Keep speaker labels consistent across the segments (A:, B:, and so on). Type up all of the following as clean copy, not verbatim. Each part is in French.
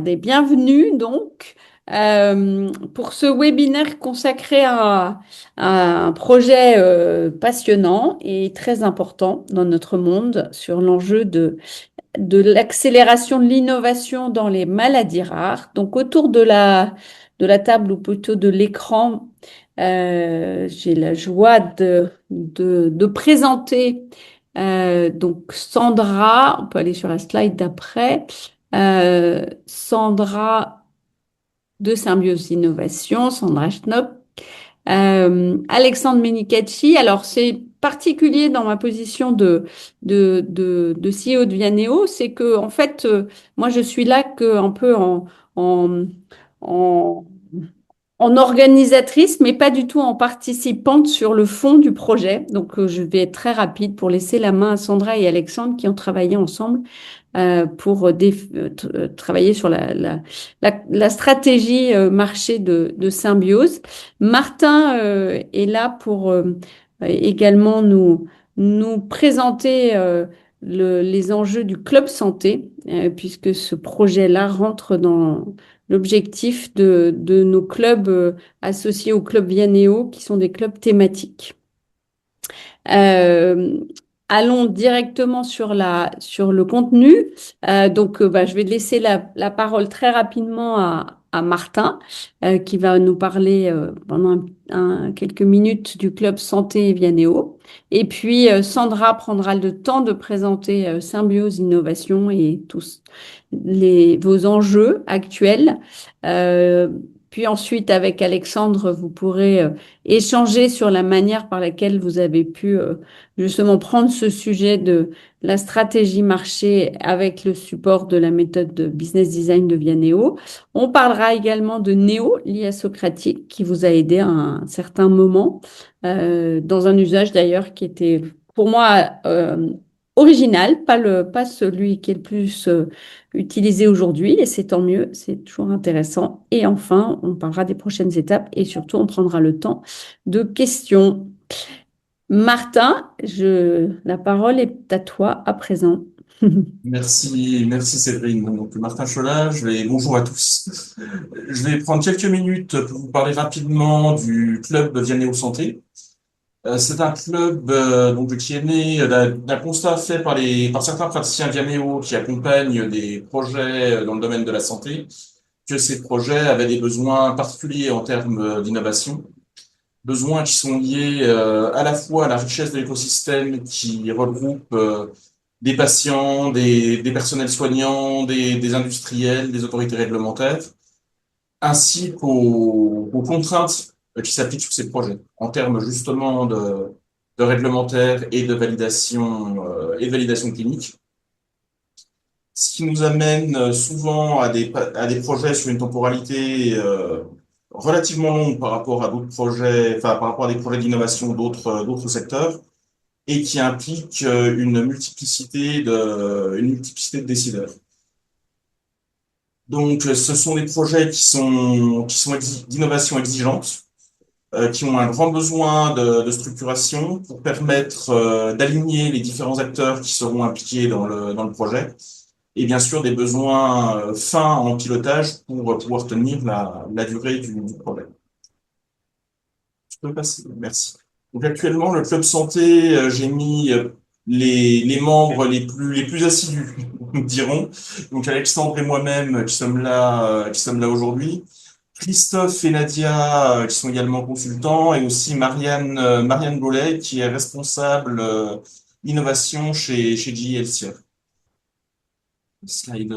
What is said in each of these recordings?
A: Bienvenue donc pour ce webinaire consacré à un projet passionnant et très important dans notre monde sur l'enjeu de l'accélération de l'innovation dans les maladies rares. Donc autour de la table ou plutôt de l'écran, j'ai la joie de présenter donc Sandra, on peut aller sur la slide d'après. Sandra de Symbiose Innovation, Sandra Schnopp, Alexandre Menicaci. Alors, c'est particulier dans ma position de CEO de Vianeo, c'est que, en fait, moi, je suis là que un peu en, en, en organisatrice, mais pas du tout en participante sur le fond du projet. Donc, je vais être très rapide pour laisser la main à Sandra et Alexandre qui ont travaillé ensemble pour travailler sur la stratégie marché de Symbiose. Martin est là pour également nous présenter les enjeux du club santé, puisque ce projet-là rentre dans l'objectif de nos clubs associés au club Vianéo, qui sont des clubs thématiques. Euh, Allons directement sur le contenu. Je vais laisser la parole très rapidement à Martin, qui va nous parler pendant quelques minutes du club Santé Vianéo. Et puis, Sandra prendra le temps de présenter Symbiose Innovation et tous vos enjeux actuels. Euh, Puis ensuite, avec Alexandre, vous pourrez échanger sur la manière par laquelle vous avez pu justement prendre ce sujet de la stratégie marché avec le support de la méthode de business design de Vianéo. On parlera également de Néo, l'IA Socratique, qui vous a aidé à un certain moment, dans un usage d'ailleurs qui était pour moi original, pas celui qui est le plus utilisé aujourd'hui, et c'est tant mieux, c'est toujours intéressant. Et enfin, on parlera des prochaines étapes et surtout, on prendra le temps de questions. Martin, la parole est à toi à présent.
B: Merci Séverine. Donc, Martin Cholat, bonjour à tous. Je vais prendre quelques minutes pour vous parler rapidement du club Vianéo Santé. C'est un club donc qui est né d'un constat fait par certains praticiens Vianéo qui accompagnent des projets dans le domaine de la santé, que ces projets avaient des besoins particuliers en termes d'innovation, besoins qui sont liés à la fois à la richesse de l'écosystème qui regroupe des patients, des personnels soignants, des industriels, des autorités réglementaires, ainsi qu'aux contraintes qui s'appliquent sur ces projets, en termes justement de réglementaire et de validation clinique. Ce qui nous amène souvent à des projets sur une temporalité relativement longue par rapport à d'autres projets, enfin par rapport à des projets d'innovation d'autres secteurs, et qui implique une multiplicité de décideurs. Donc, ce sont des projets qui sont d'innovation exigeante, qui ont un grand besoin de structuration pour permettre d'aligner les différents acteurs qui seront impliqués dans le projet, et bien sûr des besoins fins en pilotage pour pouvoir tenir la durée du projet. Je peux passer, merci. Donc actuellement, le club santé, j'ai mis les membres les plus assidus, nous dirons. Donc Alexandre et moi-même qui sommes là aujourd'hui. Christophe et Nadia, qui sont également consultants, et aussi Marianne Gollet, qui est responsable innovation chez GE Healthcare. Slide.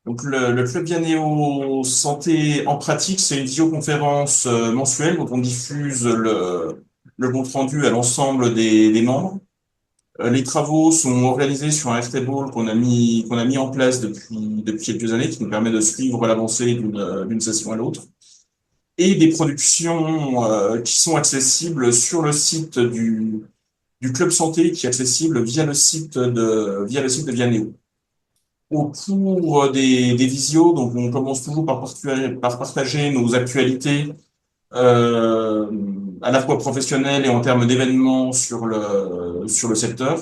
B: Donc le Club Vianéo Santé en pratique, c'est une visioconférence mensuelle dont on diffuse le compte rendu à l'ensemble des membres. Les travaux sont organisés sur un Airtable qu'on a mis en place depuis quelques années, qui nous permet de suivre l'avancée d'une session à l'autre, et des productions qui sont accessibles sur le site du Club Santé, qui est accessible via le site de Vianéo. Au cours des visios, donc on commence toujours par partager nos actualités, à la fois professionnelles et en termes d'événements sur le secteur.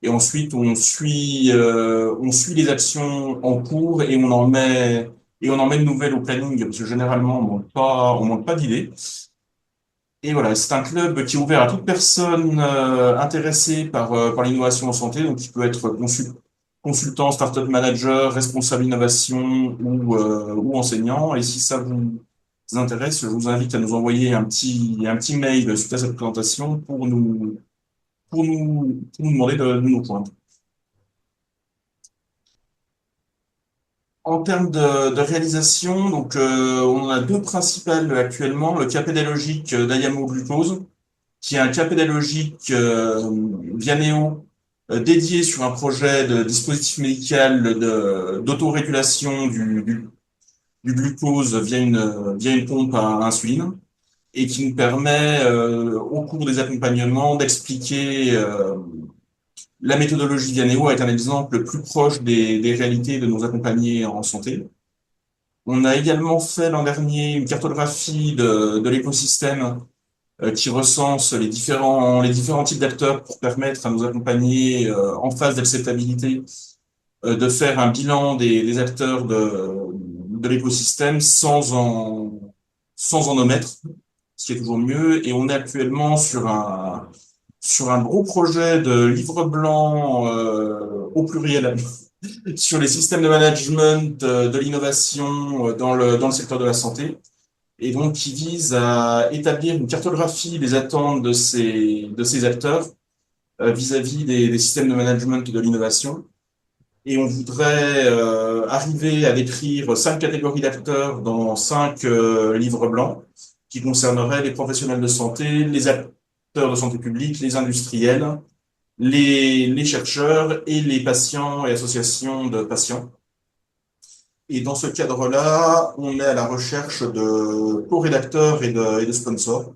B: Et ensuite, on suit les actions en cours et on en met de nouvelles au planning, parce que généralement, on manque pas d'idées. Et voilà, c'est un club qui est ouvert à toute personne intéressée par l'innovation en santé, donc qui peut être consultant, startup manager, responsable innovation ou enseignant. Et si ça vous intéresse, je vous invite à nous envoyer un petit mail suite à cette présentation pour nous demander de nous joindre. En termes de réalisation, donc on en a deux principales actuellement. Le cas pédagogique d'Ayamo-Glucose, qui est un cas pédagogique Vianéo dédié sur un projet de dispositif médical d'autorégulation du glucose via une pompe à insuline et qui nous permet, au cours des accompagnements, d'expliquer la méthodologie Vianéo est un exemple le plus proche des réalités de nos accompagnés en santé. On a également fait l'an dernier une cartographie de l'écosystème qui recense les différents types d'acteurs pour permettre à nos accompagnés en phase d'acceptabilité de faire un bilan des acteurs de l'écosystème sans en omettre, ce qui est toujours mieux. Et on est actuellement sur un gros projet de livre blanc au pluriel sur les systèmes de management de l'innovation dans le secteur de la santé et donc qui vise à établir une cartographie des attentes de ces acteurs vis-à-vis des systèmes de management de l'innovation. Et on voudrait arriver à décrire cinq catégories d'acteurs dans cinq livres blancs qui concerneraient les professionnels de santé, les acteurs de santé publique, les industriels, les chercheurs et les patients et associations de patients. Et dans ce cadre-là, on est à la recherche de co-rédacteurs et de sponsors.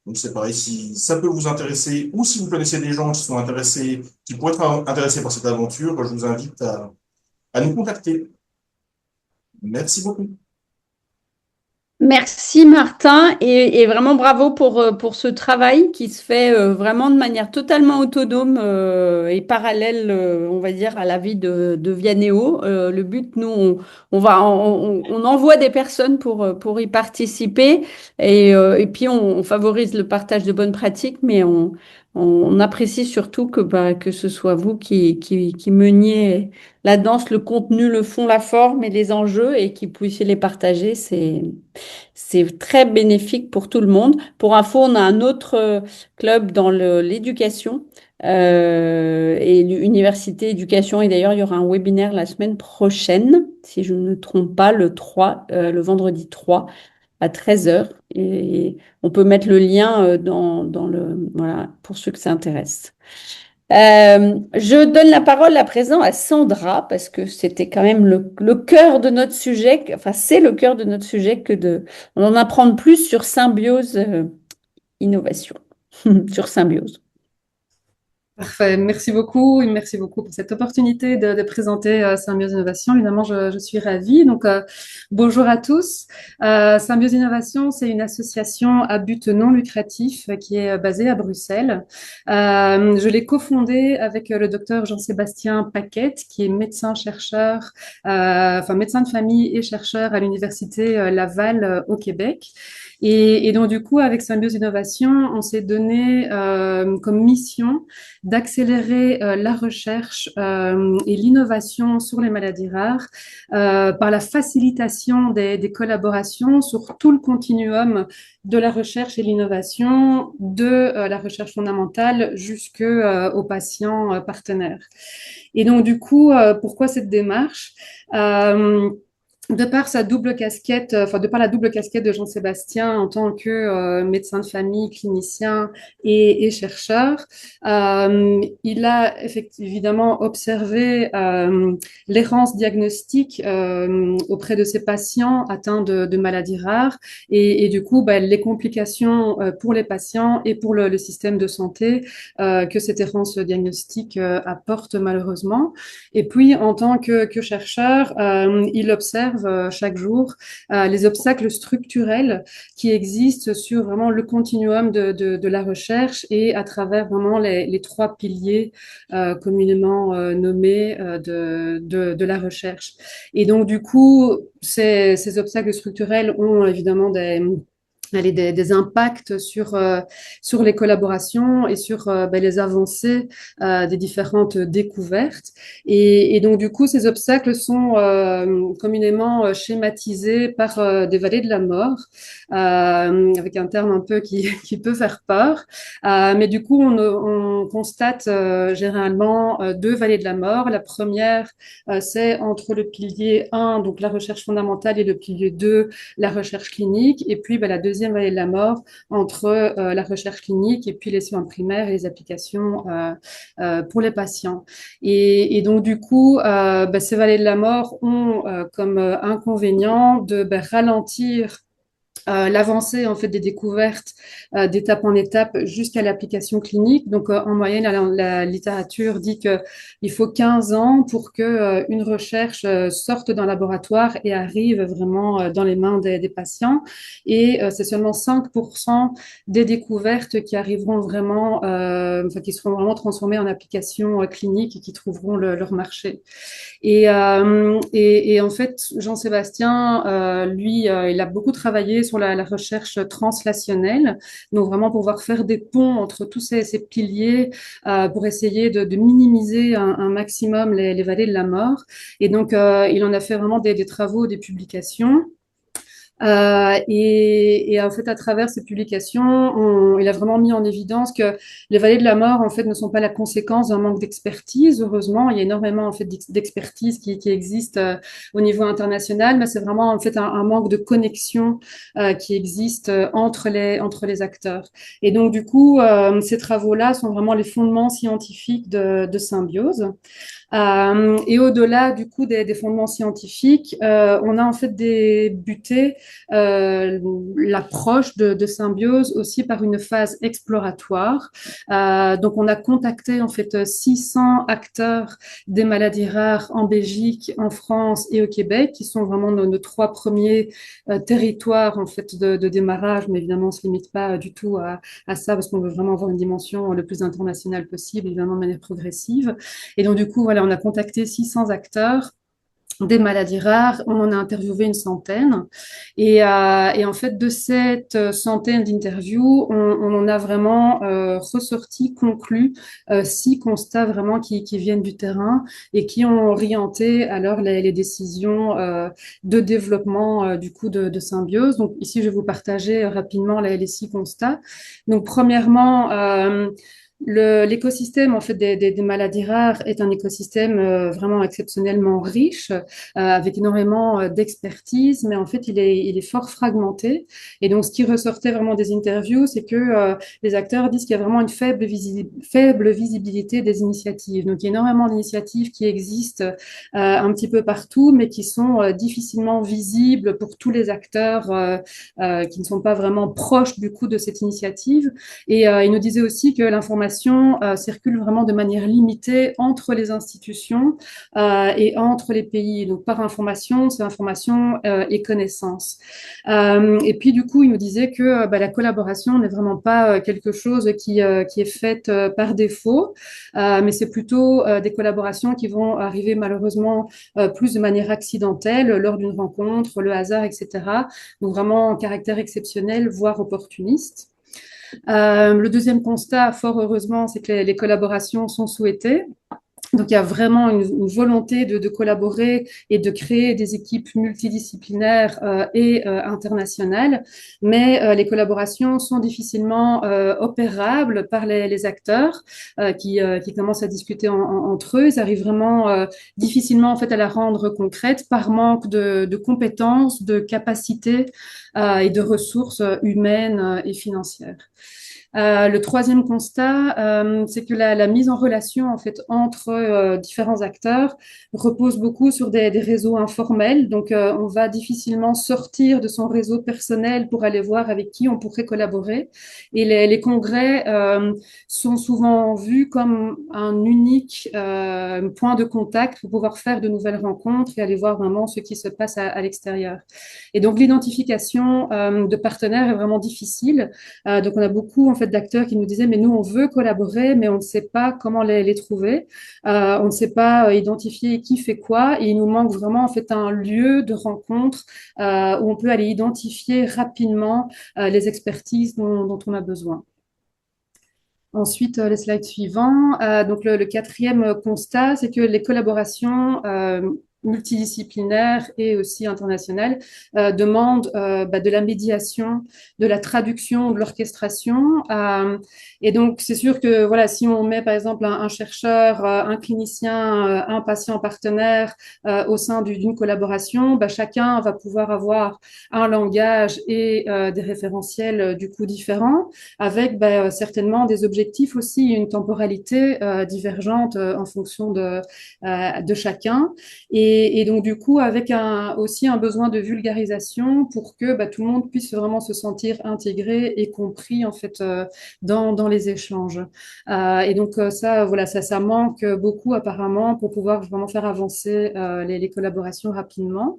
B: Donc c'est pareil, si ça peut vous intéresser ou si vous connaissez des gens qui sont intéressés, qui pourraient être intéressés par cette aventure, je vous invite à nous contacter. Merci beaucoup.
A: Merci Martin et vraiment bravo pour ce travail qui se fait vraiment de manière totalement autonome et parallèle, on va dire, à la vie de Vianéo. Le but, nous, on envoie des personnes pour y participer et puis on favorise le partage de bonnes pratiques, mais on apprécie surtout que ce soit vous qui meniez la danse, le contenu, le fond, la forme et les enjeux et qui puissiez les partager. C'est très bénéfique pour tout le monde. Pour info, on a un autre club dans l'éducation et l'université éducation. Et d'ailleurs, il y aura un webinaire la semaine prochaine, si je ne me trompe pas, le vendredi 3 à 13 heures. Et on peut mettre le lien voilà, pour ceux que ça intéresse. Je donne la parole à présent à Sandra parce que c'était quand même le cœur de notre sujet, enfin c'est le cœur de notre sujet on en apprendre plus sur symbiose innovation, sur symbiose.
C: Parfait, merci beaucoup et merci beaucoup pour cette opportunité de présenter Symbiose Innovation. Évidemment, je suis ravie. Donc, bonjour à tous. Symbiose Innovation, c'est une association à but non lucratif qui est basée à Bruxelles. Je l'ai cofondée avec le docteur Jean-Sébastien Paquette, qui est médecin-chercheur, enfin médecin de famille et chercheur à l'université Laval au Québec. Et donc, du coup, avec Symbiose Innovation, on s'est donné comme mission d'accélérer la recherche et l'innovation sur les maladies rares par la facilitation des collaborations sur tout le continuum de la recherche et l'innovation, de la recherche fondamentale jusqu'aux patients partenaires. Et donc, du coup, pourquoi cette démarche de par sa double casquette, enfin de par la double casquette de Jean-Sébastien en tant que médecin de famille, clinicien et chercheur, il a évidemment observé l'errance diagnostique auprès de ces patients atteints de maladies rares et du coup les complications pour les patients et pour le système de santé que cette errance diagnostique apporte malheureusement. Et puis en tant que chercheur, il observe observe chaque jour les obstacles structurels qui existent sur vraiment le continuum de la recherche et à travers vraiment les trois piliers communément nommés de la recherche. Et donc, du coup, ces obstacles structurels ont évidemment des impacts sur les collaborations et sur les avancées des différentes découvertes. Et donc, du coup, ces obstacles sont communément schématisés par des vallées de la mort, avec un terme un peu qui peut faire peur. Mais du coup, on constate généralement deux vallées de la mort. La première, c'est entre le pilier 1, donc la recherche fondamentale, et le pilier 2, la recherche clinique. Et puis, la deuxième vallée de la mort entre la recherche clinique et puis les soins primaires et les applications pour les patients. Et donc, du coup, ces vallées de la mort ont comme inconvénient de ralentir l'avancée en fait des découvertes d'étape en étape jusqu'à l'application clinique. Donc en moyenne, la littérature dit que il faut 15 ans pour que une recherche sorte d'un laboratoire et arrive vraiment dans les mains des patients. Et c'est seulement 5% des découvertes qui arriveront vraiment, qui seront vraiment transformées en applications cliniques et qui trouveront leur marché. Et en fait, Jean-Sébastien, lui, il a beaucoup travaillé sur la recherche translationnelle, donc vraiment pouvoir faire des ponts entre tous ces piliers pour essayer de minimiser un maximum les vallées de la mort. Et donc, il en a fait vraiment des travaux, des publications. Et en fait, à travers ces publications, il a vraiment mis en évidence que les vallées de la mort, en fait, ne sont pas la conséquence d'un manque d'expertise. Heureusement, il y a énormément, en fait, d'expertise qui existe au niveau international, mais c'est vraiment, en fait, un manque de connexion qui existe entre les acteurs. Et donc, du coup, ces travaux-là sont vraiment les fondements scientifiques de Symbiose. Et au-delà du coup des fondements scientifiques, on a en fait débuté l'approche de Symbiose aussi par une phase exploratoire. Donc on a contacté en fait 600 acteurs des maladies rares en Belgique, en France et au Québec, qui sont vraiment nos trois premiers territoires en fait de démarrage, mais évidemment on se limite pas du tout à ça parce qu'on veut vraiment avoir une dimension le plus internationale possible, évidemment de manière progressive. Et donc, du coup, voilà, on a contacté 600 acteurs des maladies rares, on en a interviewé une centaine. Et en fait, de cette centaine d'interviews, on en a vraiment ressorti, conclu 6 constats vraiment qui viennent du terrain et qui ont orienté alors les décisions de développement du coup de Symbiose. Donc ici, je vais vous partager rapidement les 6 constats. Donc premièrement, l'écosystème en fait des maladies rares est un écosystème vraiment exceptionnellement riche, avec énormément d'expertise, mais en fait il est fort fragmenté. Et donc ce qui ressortait vraiment des interviews, c'est que les acteurs disent qu'il y a vraiment une faible visibilité des initiatives. Donc il y a énormément d'initiatives qui existent un petit peu partout, mais qui sont difficilement visibles pour tous les acteurs qui ne sont pas vraiment proches du coup de cette initiative. Et il nous disait aussi que l'information circule vraiment de manière limitée entre les institutions et entre les pays. Donc, par information, c'est information et connaissance. Et puis, du coup, il nous disait que la collaboration n'est vraiment pas quelque chose qui est faite par défaut, mais c'est plutôt des collaborations qui vont arriver malheureusement plus de manière accidentelle lors d'une rencontre, le hasard, etc. Donc, vraiment en caractère exceptionnel, voire opportuniste. Le deuxième constat, fort heureusement, c'est que les collaborations sont souhaitées. Donc, il y a vraiment une volonté de collaborer et de créer des équipes multidisciplinaires et internationales, mais les collaborations sont difficilement opérables par les acteurs qui commencent à discuter entre eux. Ils arrivent vraiment difficilement en fait à la rendre concrète par manque de compétences, de capacités et de ressources humaines et financières. Le troisième constat, c'est que la mise en relation en fait entre différents acteurs repose beaucoup sur des réseaux informels. Donc, on va difficilement sortir de son réseau personnel pour aller voir avec qui on pourrait collaborer. Et les congrès sont souvent vus comme un unique point de contact pour pouvoir faire de nouvelles rencontres et aller voir vraiment ce qui se passe à l'extérieur. Et donc, l'identification de partenaires est vraiment difficile. Donc, on a beaucoup en fait d'acteurs qui nous disaient, mais nous, on veut collaborer, mais on ne sait pas comment les trouver. On ne sait pas identifier qui fait quoi. Et il nous manque vraiment en fait un lieu de rencontre où on peut aller identifier rapidement les expertises dont on a besoin. Ensuite, les slides suivants. Donc, le quatrième constat, c'est que les collaborations multidisciplinaires et aussi internationales demandent de la médiation, de la traduction, de l'orchestration. Et donc, c'est sûr que voilà, si on met par exemple un chercheur, un clinicien, un patient partenaire au sein d'une collaboration, chacun va pouvoir avoir un langage et des référentiels du coup différents avec certainement des objectifs aussi, une temporalité divergente en fonction de chacun. Et donc, du coup, avec aussi un besoin de vulgarisation pour que tout le monde puisse vraiment se sentir intégré et compris, en fait, dans les échanges. Et donc, ça, voilà, ça manque beaucoup apparemment pour pouvoir vraiment faire avancer les collaborations rapidement.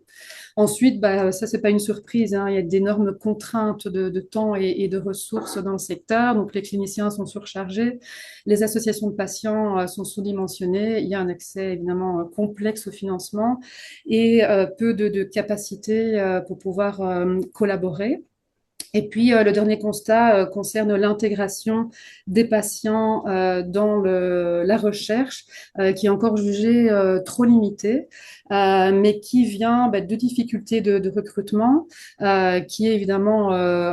C: Ensuite, ça, c'est pas une surprise, hein, il y a d'énormes contraintes de temps et de ressources dans le secteur. Donc, les cliniciens sont surchargés, les associations de patients sont sous-dimensionnées. Il y a un accès évidemment complexe au financement et peu de capacités pour pouvoir collaborer. Et puis, le dernier constat concerne l'intégration des patients dans la recherche, qui est encore jugée trop limitée, mais qui vient de difficultés de recrutement, qui est évidemment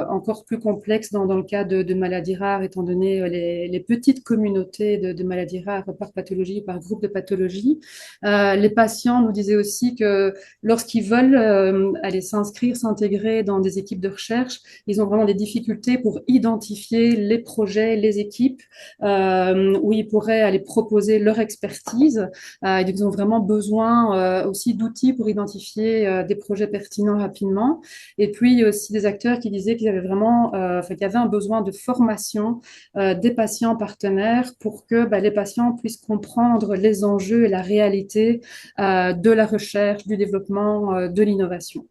C: encore plus complexe dans le cas de maladies rares, étant donné les petites communautés de maladies rares par pathologie, par groupe de pathologie. Les patients nous disaient aussi que lorsqu'ils veulent aller s'inscrire, s'intégrer dans des équipes de recherche, ils ont vraiment des difficultés pour identifier les projets, les équipes où ils pourraient aller proposer leur expertise. Ils ont vraiment besoin aussi d'outils pour identifier des projets pertinents rapidement. Et puis, il y a aussi des acteurs qui disaient qu'ils avaient vraiment, qu'il y avait un besoin de formation des patients partenaires pour que les patients puissent comprendre les enjeux et la réalité de la recherche, du développement, de l'innovation.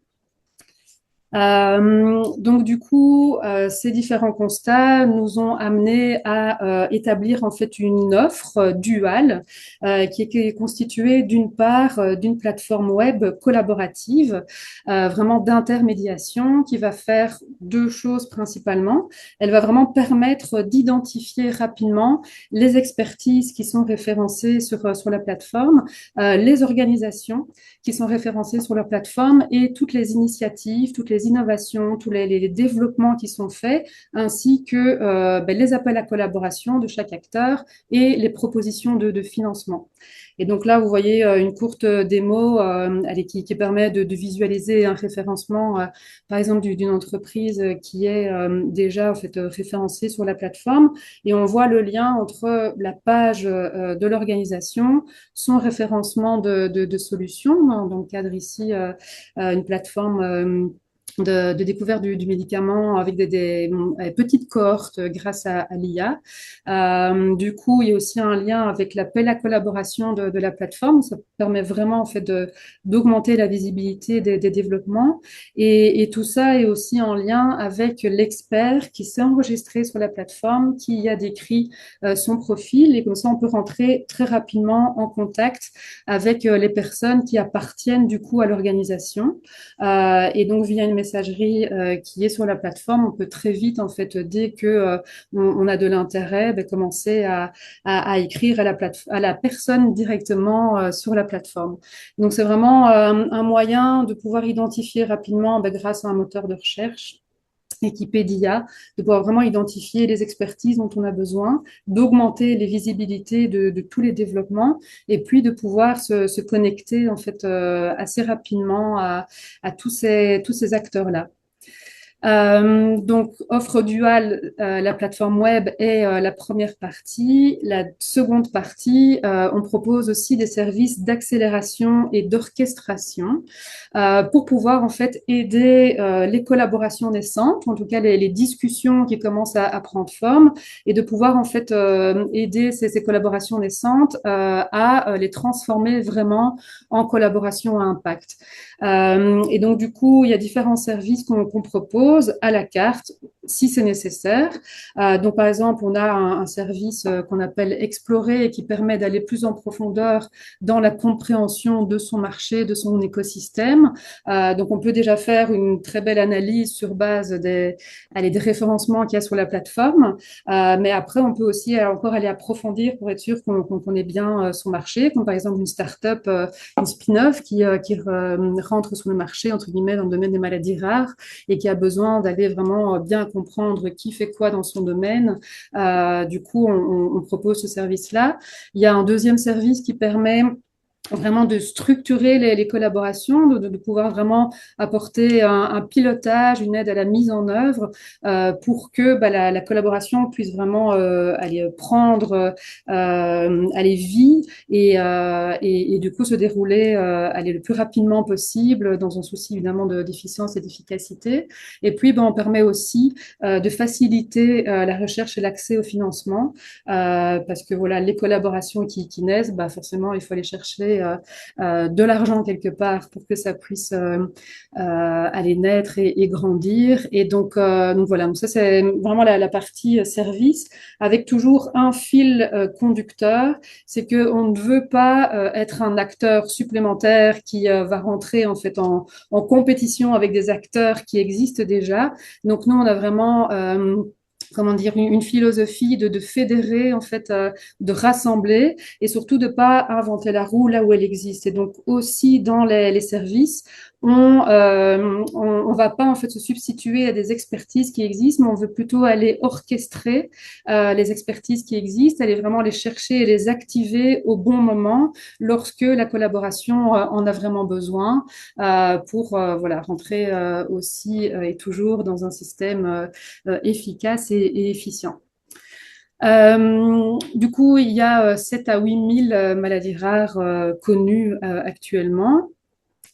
C: Donc du coup, ces différents constats nous ont amené à établir en fait une offre duale qui est constituée d'une part d'une plateforme web collaborative, vraiment d'intermédiation, qui va faire deux choses principalement. Elle va vraiment permettre d'identifier rapidement les expertises qui sont référencées sur la plateforme, les organisations qui sont référencées sur leur plateforme et toutes les initiatives, toutes les innovations, tous les développements qui sont faits, ainsi que les appels à collaboration de chaque acteur et les propositions de financement. Et donc là, vous voyez une courte démo qui permet de visualiser un référencement, par exemple, d'une entreprise qui est déjà en fait, référencée sur la plateforme. Et on voit le lien entre la page de l'organisation, son référencement de solutions, dans le cadre ici, une plateforme de découverte du médicament avec des petites cohortes grâce à l'IA. Du coup, il y a aussi un lien avec l'appel à collaboration de la plateforme. Ça permet vraiment en fait d'augmenter la visibilité des développements. Et tout ça est aussi en lien avec l'expert qui s'est enregistré sur la plateforme, qui a décrit son profil. Et comme ça, on peut rentrer très rapidement en contact avec les personnes qui appartiennent du coup à l'organisation. Et donc, via une messagerie qui est sur la plateforme, on peut très vite, en fait, dès que on a de l'intérêt, commencer à écrire à la personne directement sur la plateforme. Donc, c'est vraiment un moyen de pouvoir identifier rapidement, grâce à un moteur de recherche équipé d'IA, de pouvoir vraiment identifier les expertises dont on a besoin, d'augmenter les visibilités de tous les développements et puis de pouvoir se connecter en fait assez rapidement à tous ces acteurs-là. Donc, offre duale, la plateforme web est la première partie. La seconde partie, on propose aussi des services d'accélération et d'orchestration pour pouvoir en fait aider les collaborations naissantes, en tout cas les discussions qui commencent à prendre forme, et de pouvoir en fait aider ces collaborations naissantes à les transformer vraiment en collaboration à impact. Et donc, du coup, il y a différents services qu'on propose à la carte si c'est nécessaire. Donc, par exemple, on a un service qu'on appelle Explorer et qui permet d'aller plus en profondeur dans la compréhension de son marché, de son écosystème. Donc, on peut déjà faire une très belle analyse sur base des référencements qu'il y a sur la plateforme. Mais après, on peut aussi encore aller approfondir pour être sûr qu'on connaît bien son marché, comme par exemple une start-up, une spin-off qui rentre sur le marché, entre guillemets, dans le domaine des maladies rares et qui a besoin d'aller vraiment bien comprendre qui fait quoi dans son domaine. Du coup, on propose ce service-là. Il y a un deuxième service qui permet vraiment de structurer les collaborations, de pouvoir vraiment apporter un pilotage, une aide à la mise en œuvre pour que la collaboration puisse vraiment aller prendre aller vie et du coup se dérouler aller le plus rapidement possible dans un souci évidemment d'efficience et d'efficacité. Et puis, on permet aussi de faciliter la recherche et l'accès au financement parce que voilà, les collaborations qui naissent, forcément, il faut aller chercher de l'argent quelque part pour que ça puisse aller naître et grandir. Et donc voilà, donc ça c'est vraiment la partie service avec toujours un fil conducteur, c'est que on ne veut pas être un acteur supplémentaire qui va rentrer en fait en compétition avec des acteurs qui existent déjà. Donc nous on a vraiment comment dire, une philosophie de fédérer, en fait, de rassembler et surtout de pas inventer la roue là où elle existe. Et donc aussi dans les services, on va pas en fait se substituer à des expertises qui existent, mais on veut plutôt aller orchestrer les expertises qui existent, aller vraiment les chercher et les activer au bon moment lorsque la collaboration en a vraiment besoin pour voilà rentrer aussi et toujours dans un système efficace et efficient. Du coup, il y a 7 à 8 000 maladies rares connues actuellement.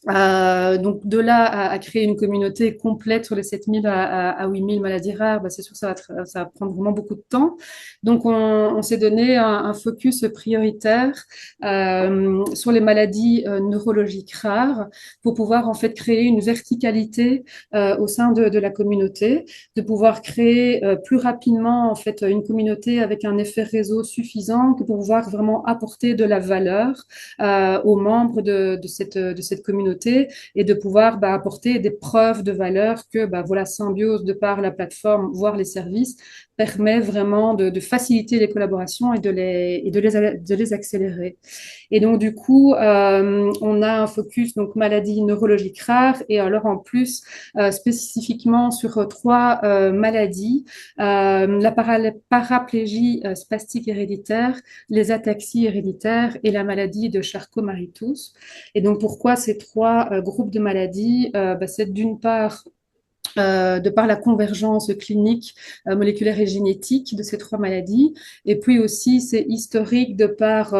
C: Donc de là à créer une communauté complète sur les 7 000 à 8 000 maladies rares, c'est sûr que ça va prendre vraiment beaucoup de temps. Donc on s'est donné un focus prioritaire sur les maladies neurologiques rares pour pouvoir en fait créer une verticalité au sein de la communauté, de pouvoir créer plus rapidement en fait une communauté avec un effet réseau suffisant pour pouvoir vraiment apporter de la valeur aux membres de cette communauté et de pouvoir apporter des preuves de valeur que voilà, Symbiose, de par la plateforme, voire les services, permet vraiment de faciliter les collaborations et de les accélérer. Et donc, du coup, on a un focus donc maladies neurologiques rares et alors en plus spécifiquement sur 3 maladies, la paraplégie spastique héréditaire, les ataxies héréditaires et la maladie de Charcot-Marie-Tooth. Et donc, pourquoi ces 3 groupes de maladies c'est d'une part de par la convergence clinique, moléculaire et génétique de ces 3 maladies. Et puis aussi, c'est historique de par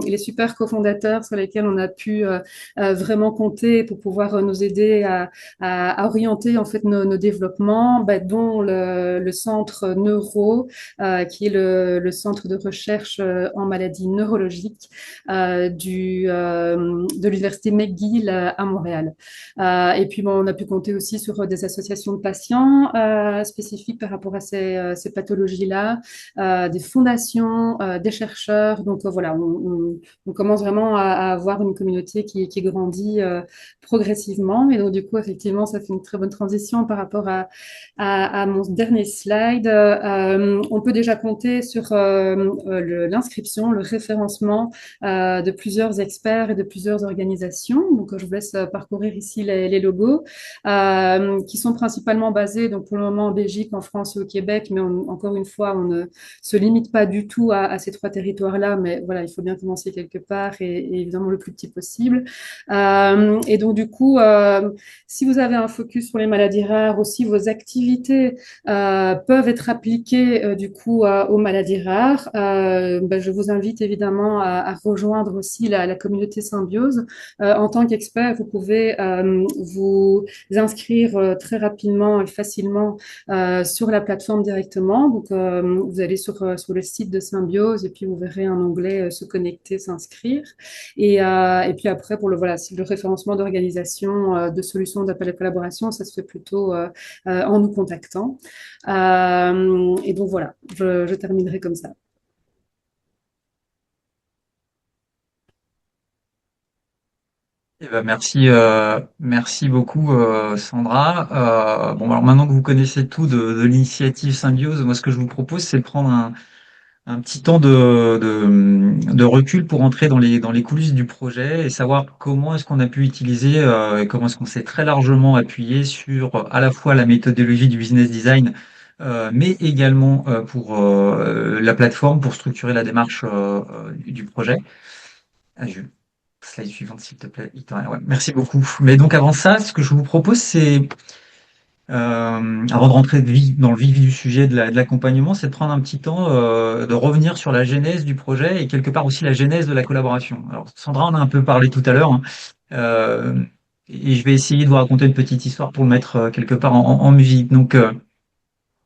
C: les super cofondateurs sur lesquels on a pu vraiment compter pour pouvoir nous aider à orienter en fait nos développements, dont le centre neuro, qui est le centre de recherche en maladies neurologiques de l'université McGill à Montréal. Et puis, on a pu compter aussi sur des associations de patients spécifiques par rapport à ces pathologies-là, des fondations, des chercheurs. Donc, voilà, on commence vraiment à avoir une communauté qui grandit progressivement. Et donc, du coup, effectivement, ça fait une très bonne transition par rapport à mon dernier slide. On peut déjà compter sur l'inscription, le référencement de plusieurs experts et de plusieurs organisations. Donc, je vous laisse parcourir ici les logos qui sont principalement basés, donc pour le moment en Belgique, en France et au Québec, mais encore une fois, on ne se limite pas du tout à ces trois territoires-là, mais voilà, il faut bien commencer quelque part et évidemment le plus petit possible. Et donc du coup, si vous avez un focus sur les maladies rares, aussi vos activités peuvent être appliquées du coup aux maladies rares. Ben, je vous invite évidemment à rejoindre aussi la communauté Symbiose. En tant qu'expert, vous pouvez vous inscrire très rapidement et facilement sur la plateforme directement. Donc, vous allez sur le site de Symbiose et puis vous verrez un onglet se connecter, s'inscrire. Et puis après, pour voilà, le référencement d'organisation, de solutions d'appel à collaboration, ça se fait plutôt en nous contactant. Et donc voilà, je terminerai comme ça.
D: Eh ben, merci beaucoup, Sandra. Bon, alors maintenant que vous connaissez tout de l'initiative Symbiose, moi, ce que je vous propose, c'est de prendre un petit temps de recul pour entrer dans les coulisses du projet et savoir comment est-ce qu'on a pu utiliser, et comment est-ce qu'on s'est très largement appuyé sur à la fois la méthodologie du business design, mais également pour la plateforme pour structurer la démarche du projet. Ah, slide suivante, s'il te plaît. Ouais, merci beaucoup. Mais donc avant ça, ce que je vous propose, c'est, avant de rentrer dans le vif du sujet de l'accompagnement, c'est de prendre un petit temps, de revenir sur la genèse du projet et quelque part aussi la genèse de la collaboration. Alors, Sandra en a un peu parlé tout à l'heure, hein. Euh, et je vais essayer de vous raconter une petite histoire pour le mettre quelque part en musique. Donc,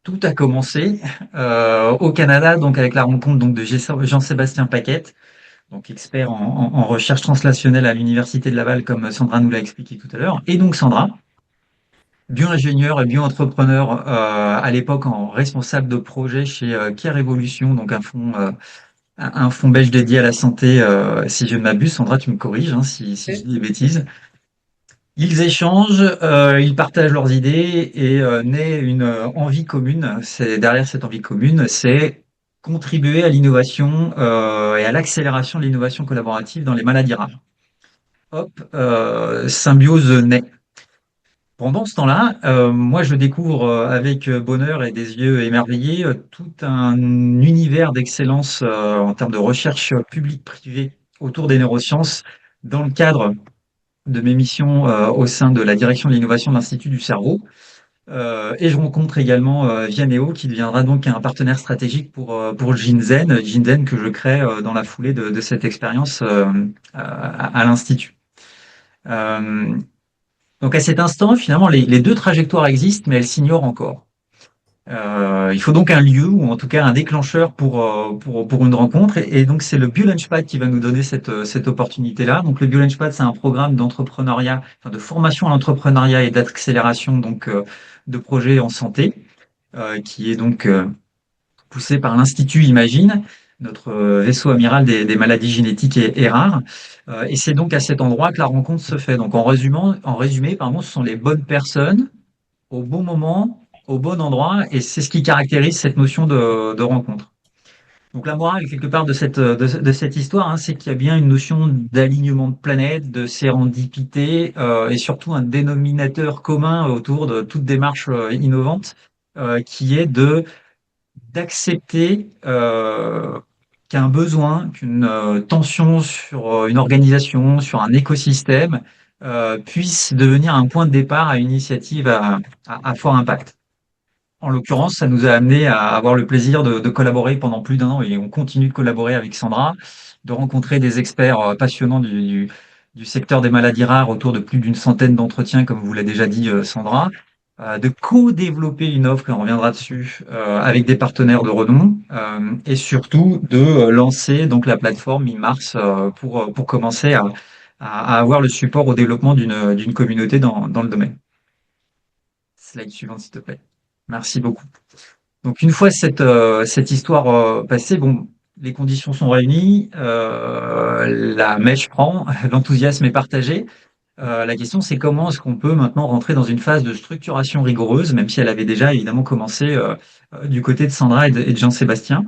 D: tout a commencé au Canada, donc avec la rencontre donc de Jean-Sébastien Paquette, donc expert en recherche translationnelle à l'Université de Laval, comme Sandra nous l'a expliqué tout à l'heure, et donc Sandra, bio-ingénieur et bio-entrepreneur, à l'époque en responsable de projet chez Care Evolution, donc un fonds belge dédié à la santé, si je ne m'abuse. Sandra, tu me corriges hein, si je dis des bêtises. Ils échangent, ils partagent leurs idées et naît une envie commune. C'est derrière cette envie commune, c'est contribuer à l'innovation et à l'accélération de l'innovation collaborative dans les maladies rares. Hop, Symbiose naît. Pendant ce temps-là, moi je découvre avec bonheur et des yeux émerveillés tout un univers d'excellence en termes de recherche publique-privée autour des neurosciences dans le cadre de mes missions au sein de la direction de l'innovation de l'Institut du cerveau. Et je rencontre également Vianeo, qui deviendra donc un partenaire stratégique pour Ginzen, Ginzen que je crée dans la foulée de cette expérience à l'Institut. Donc à cet instant, finalement, les deux trajectoires existent, mais elles s'ignorent encore. Il faut donc un lieu ou en tout cas un déclencheur pour une rencontre et donc c'est le BioLaunchpad qui va nous donner cette opportunité-là. Donc le BioLaunchpad, c'est un programme d'entrepreneuriat, enfin de formation à l'entrepreneuriat et d'accélération donc de projets en santé qui est donc poussé par l'Institut Imagine, notre vaisseau amiral des maladies génétiques et rares. Et c'est donc à cet endroit que la rencontre se fait. Donc en résumé, pardon, ce sont les bonnes personnes au bon moment, au bon endroit, et c'est ce qui caractérise cette notion de rencontre. Donc la morale, quelque part, de cette histoire, hein, c'est qu'il y a bien une notion d'alignement de planète, de sérendipité, et surtout un dénominateur commun autour de toute démarche innovante, qui est d'accepter qu'un besoin, qu'une tension sur une organisation, sur un écosystème, puisse devenir un point de départ à une initiative à fort impact. En l'occurrence, ça nous a amené à avoir le plaisir de collaborer pendant plus d'un an et on continue de collaborer avec Sandra, de rencontrer des experts passionnants du secteur des maladies rares autour de plus d'une centaine d'entretiens, comme vous l'a déjà dit Sandra, de co-développer une offre, et on reviendra dessus, avec des partenaires de renom, et surtout de lancer donc la plateforme mi-mars pour commencer à avoir le support au développement d'une communauté dans le domaine. Slide suivante, s'il te plaît. Merci beaucoup. Donc une fois cette histoire passée, bon, les conditions sont réunies, la mèche prend, l'enthousiasme est partagé. La question, c'est comment est-ce qu'on peut maintenant rentrer dans une phase de structuration rigoureuse, même si elle avait déjà évidemment commencé du côté de Sandra et de Jean-Sébastien.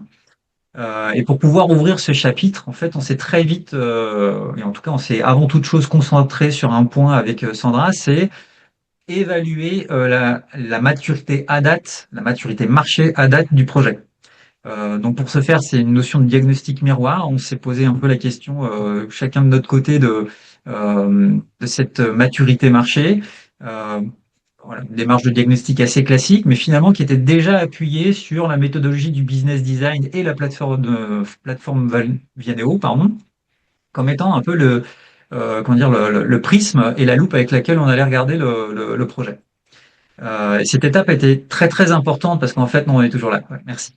D: Et pour pouvoir ouvrir ce chapitre, en fait, on s'est très vite, et en tout cas, on s'est avant toute chose concentré sur un point avec Sandra, c'est évaluer la maturité à date, la maturité marché à date du projet. Donc pour ce faire, c'est une notion de diagnostic miroir. On s'est posé un peu la question, chacun de notre côté, de cette maturité marché. Euh, voilà, une démarche de diagnostic assez classique, mais finalement qui était déjà appuyée sur la méthodologie du business design et la plateforme Vianeo, pardon, comme étant un peu comment dire, le prisme et la loupe avec laquelle on allait regarder le projet. Et cette étape était très très importante parce qu'en fait, non, on est toujours là. Ouais, merci.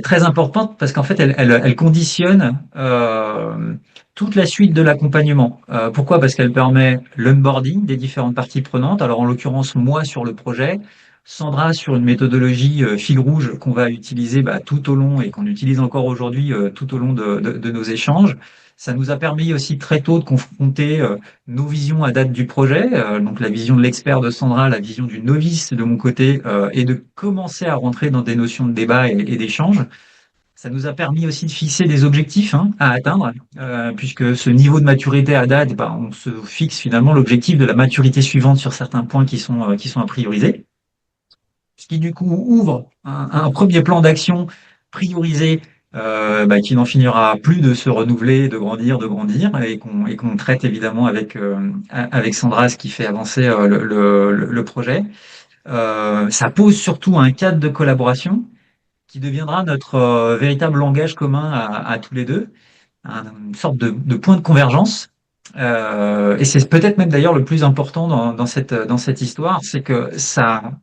D: Très importante parce qu'en fait, elle conditionne toute la suite de l'accompagnement. Pourquoi? Parce qu'elle permet l'onboarding des différentes parties prenantes. Alors en l'occurrence, moi sur le projet, Sandra sur une méthodologie fil rouge qu'on va utiliser tout au long et qu'on utilise encore aujourd'hui tout au long de nos échanges. Ça nous a permis aussi très tôt de confronter nos visions à date du projet, donc la vision de l'expert de Sandra, la vision du novice de mon côté, et de commencer à rentrer dans des notions de débat et d'échange. Ça nous a permis aussi de fixer des objectifs à atteindre, puisque ce niveau de maturité à date, on se fixe finalement l'objectif de la maturité suivante sur certains points qui sont à prioriser. Ce qui du coup ouvre un premier plan d'action priorisé qui n'en finira plus de se renouveler, de grandir, et qu'on traite évidemment avec Sandra, ce qui fait avancer le projet. Ça pose surtout un cadre de collaboration qui deviendra notre véritable langage commun à tous les deux, une sorte de point de convergence. Et c'est peut-être même d'ailleurs le plus important dans cette histoire, c'est que ça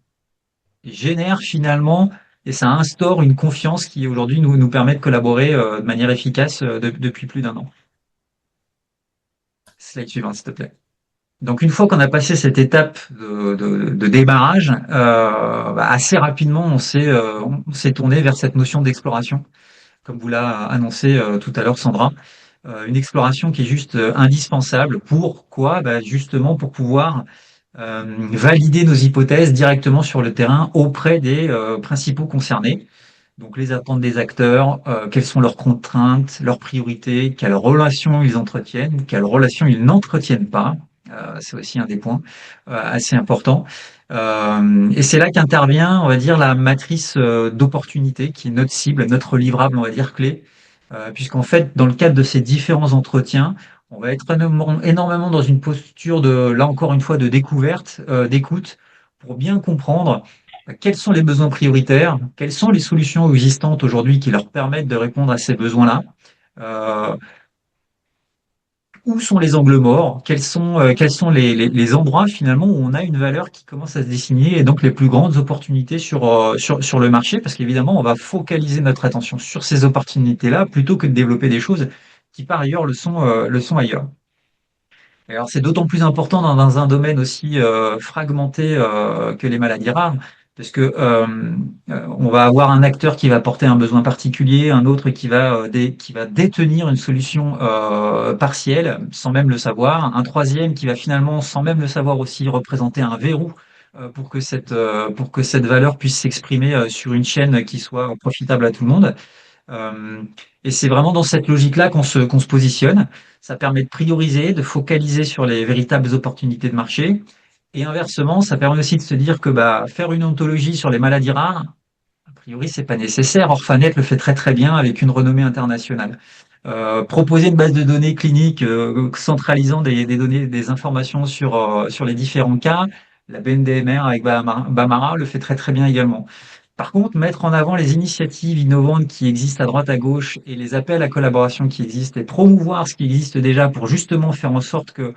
D: génère finalement et ça instaure une confiance qui aujourd'hui nous permet de collaborer de manière efficace depuis plus d'1 an. Slide suivante, s'il te plaît. Donc une fois qu'on a passé cette étape de débarrage, assez rapidement on s'est tourné vers cette notion d'exploration, comme vous l'a annoncé tout à l'heure Sandra. Une exploration qui est juste indispensable. Pourquoi? Justement pour pouvoir valider nos hypothèses directement sur le terrain auprès des principaux concernés. Donc les attentes des acteurs, quelles sont leurs contraintes, leurs priorités, quelles relations ils entretiennent, quelles relations ils n'entretiennent pas. C'est aussi un des points assez importants. Et c'est là qu'intervient, on va dire, la matrice d'opportunité, qui est notre cible, notre livrable, on va dire, clé. Puisqu'en fait, dans le cadre de ces différents entretiens, on va être énormément dans une posture là encore une fois, de découverte, d'écoute, pour bien comprendre quels sont les besoins prioritaires, quelles sont les solutions existantes aujourd'hui qui leur permettent de répondre à ces besoins-là, euh, où sont les angles morts, quels sont les endroits finalement où on a une valeur qui commence à se dessiner et donc les plus grandes opportunités sur le marché, parce qu'évidemment, on va focaliser notre attention sur ces opportunités-là plutôt que de développer des choses qui par ailleurs le sont ailleurs. Et alors c'est d'autant plus important dans un domaine aussi fragmenté que les maladies rares, parce que on va avoir un acteur qui va porter un besoin particulier, un autre qui va détenir une solution partielle sans même le savoir, un troisième qui va finalement sans même le savoir aussi représenter un verrou pour que cette valeur puisse s'exprimer sur une chaîne qui soit profitable à tout le monde. Euh, et c'est vraiment dans cette logique-là qu'on se positionne. Ça permet de prioriser, de focaliser sur les véritables opportunités de marché. Et inversement, ça permet aussi de se dire que faire une ontologie sur les maladies rares, a priori, c'est pas nécessaire. Orphanet le fait très très bien avec une renommée internationale. Proposer une base de données cliniques centralisant des données, des informations sur les différents cas, la BNDMR avec Bamara le fait très très bien également. Par contre, mettre en avant les initiatives innovantes qui existent à droite à gauche et les appels à collaboration qui existent et promouvoir ce qui existe déjà pour justement faire en sorte que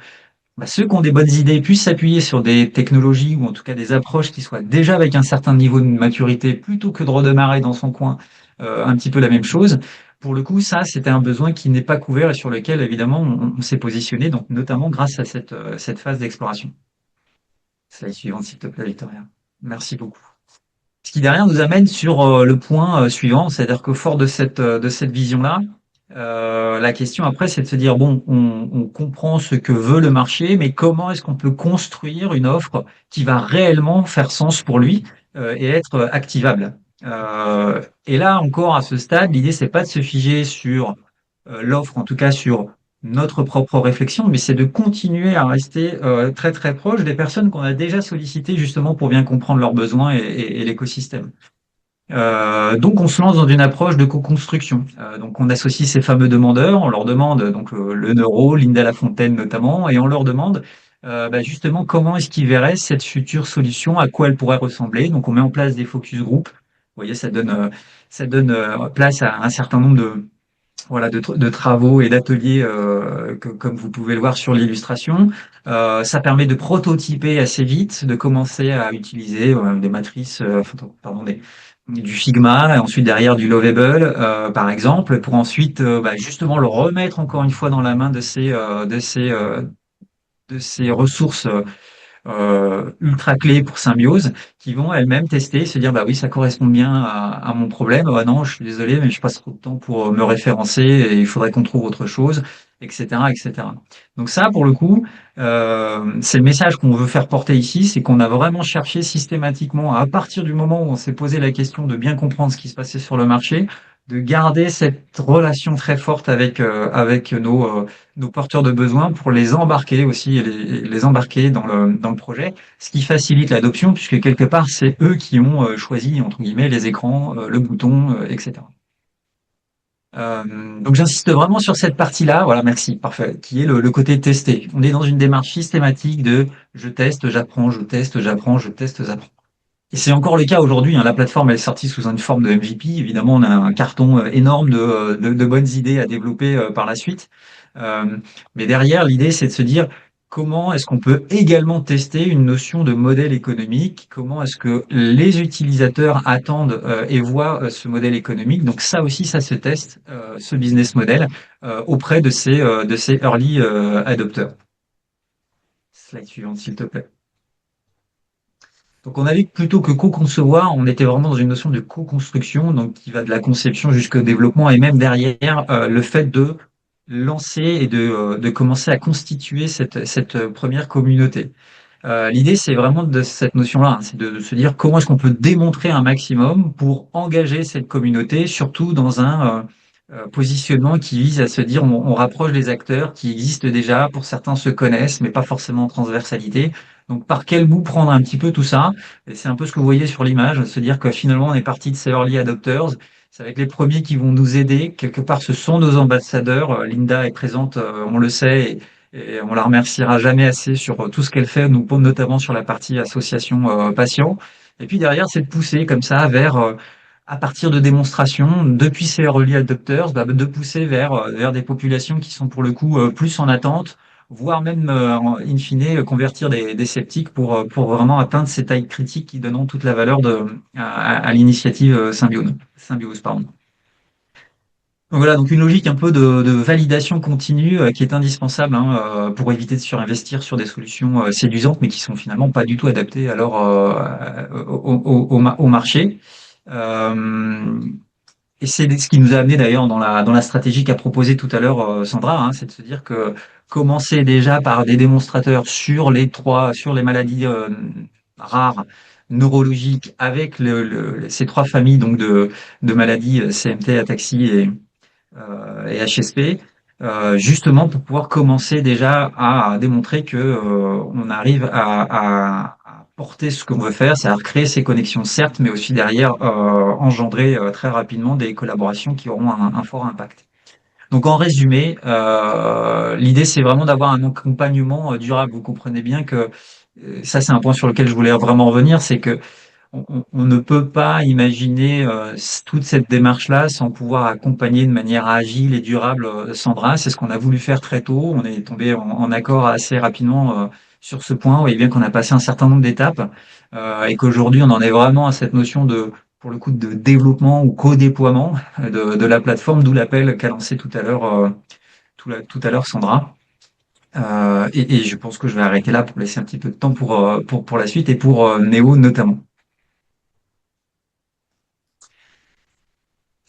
D: ceux qui ont des bonnes idées puissent s'appuyer sur des technologies ou en tout cas des approches qui soient déjà avec un certain niveau de maturité plutôt que de redémarrer dans son coin un petit peu la même chose. Pour le coup, ça, c'était un besoin qui n'est pas couvert et sur lequel, évidemment, on s'est positionné, donc notamment grâce à cette phase d'exploration. Slide suivante, s'il te plaît, Victoria. Merci beaucoup. Ce qui derrière nous amène sur le point suivant, c'est-à-dire qu'au fort de cette vision-là, la question après, c'est de se dire, bon, on comprend ce que veut le marché, mais comment est-ce qu'on peut construire une offre qui va réellement faire sens pour lui et être activable? Et là, encore à ce stade, l'idée, c'est pas de se figer sur l'offre, en tout cas sur notre propre réflexion, mais c'est de continuer à rester très très proche des personnes qu'on a déjà sollicitées justement pour bien comprendre leurs besoins et l'écosystème. Donc on se lance dans une approche de co-construction. Donc on associe ces fameux demandeurs, on leur demande donc le neuro, Linda Lafontaine notamment, et on leur demande justement comment est-ce qu'ils verraient cette future solution, à quoi elle pourrait ressembler. Donc on met en place des focus group. Vous voyez, ça donne place à un certain nombre de travaux et d'ateliers comme vous pouvez le voir sur l'illustration. Ça permet de prototyper assez vite, de commencer à utiliser des matrices, du Figma et ensuite derrière du Lovable, par exemple, pour ensuite justement le remettre encore une fois dans la main de ces ressources ultra clés pour Symbiose qui vont elles-mêmes tester, se dire bah oui ça correspond bien à mon problème, ah non je suis désolé mais je passe trop de temps pour me référencer et il faudrait qu'on trouve autre chose, etc., etc. Donc ça pour le coup c'est le message qu'on veut faire porter ici, c'est qu'on a vraiment cherché systématiquement à partir du moment où on s'est posé la question de bien comprendre ce qui se passait sur le marché, de garder cette relation très forte avec nos porteurs de besoins pour les embarquer aussi et les embarquer dans le projet, ce qui facilite l'adoption puisque quelque part, c'est eux qui ont choisi, entre guillemets, les écrans, le bouton, etc. Donc j'insiste vraiment sur cette partie-là, voilà, merci, parfait, qui est le côté testé. On est dans une démarche systématique de je teste, j'apprends, je teste, j'apprends, je teste, j'apprends. Et c'est encore le cas aujourd'hui, hein. La plateforme elle est sortie sous une forme de MVP. Évidemment, on a un carton énorme de bonnes idées à développer par la suite. Mais derrière, l'idée, c'est de se dire comment est-ce qu'on peut également tester une notion de modèle économique, comment est-ce que les utilisateurs attendent et voient ce modèle économique. Donc ça aussi, ça se teste, ce business model, auprès de ces early adopters. Slide suivante, s'il te plaît. Donc on a vu que plutôt que co-concevoir, on était vraiment dans une notion de co-construction, donc qui va de la conception jusqu'au développement et même derrière le fait de lancer et de commencer à constituer cette première communauté. L'idée, c'est vraiment de cette notion-là, hein, c'est de se dire comment est-ce qu'on peut démontrer un maximum pour engager cette communauté, surtout dans un positionnement qui vise à se dire on rapproche des acteurs qui existent déjà, pour certains se connaissent, mais pas forcément en transversalité. Donc par quel bout prendre un petit peu tout ça? Et c'est un peu ce que vous voyez sur l'image, se dire que finalement on est parti de ces early adopters. C'est avec les premiers qui vont nous aider. Quelque part, ce sont nos ambassadeurs. Linda est présente, on le sait, et on la remerciera jamais assez sur tout ce qu'elle fait, nous, notamment sur la partie association patients. Et puis derrière, c'est de pousser comme ça vers, à partir de démonstrations, depuis ces early adopters, de pousser vers des populations qui sont pour le coup plus en attente, voire même, in fine, convertir des sceptiques pour vraiment atteindre ces tailles critiques qui donneront toute la valeur à l'initiative Symbiose, pardon. Donc voilà, donc une logique un peu de validation continue qui est indispensable hein, pour éviter de surinvestir sur des solutions séduisantes, mais qui sont finalement pas du tout adaptées alors au marché. Euh, et c'est ce qui nous a amené d'ailleurs dans la stratégie qu'a proposée tout à l'heure Sandra, hein, c'est de se dire que commencer déjà par des démonstrateurs sur les maladies rares neurologiques avec ces trois familles donc de maladies CMT, ataxie et HSP, justement pour pouvoir commencer déjà à démontrer que on arrive à porter ce qu'on veut faire, c'est-à-dire créer ces connexions certes, mais aussi derrière engendrer très rapidement des collaborations qui auront un fort impact. Donc en résumé, l'idée c'est vraiment d'avoir un accompagnement durable. Vous comprenez bien que ça c'est un point sur lequel je voulais vraiment revenir, c'est que on ne peut pas imaginer toute cette démarche-là sans pouvoir accompagner de manière agile et durable Sandra. C'est ce qu'on a voulu faire très tôt. On est tombé en accord assez rapidement sur ce point. Vous voyez bien qu'on a passé un certain nombre d'étapes et qu'aujourd'hui, on en est vraiment à cette notion pour le coup, de développement ou co-déploiement de la plateforme, d'où l'appel qu'a lancé tout à l'heure tout à l'heure Sandra. Et je pense que je vais arrêter là pour laisser un petit peu de temps pour la suite et pour Néo notamment.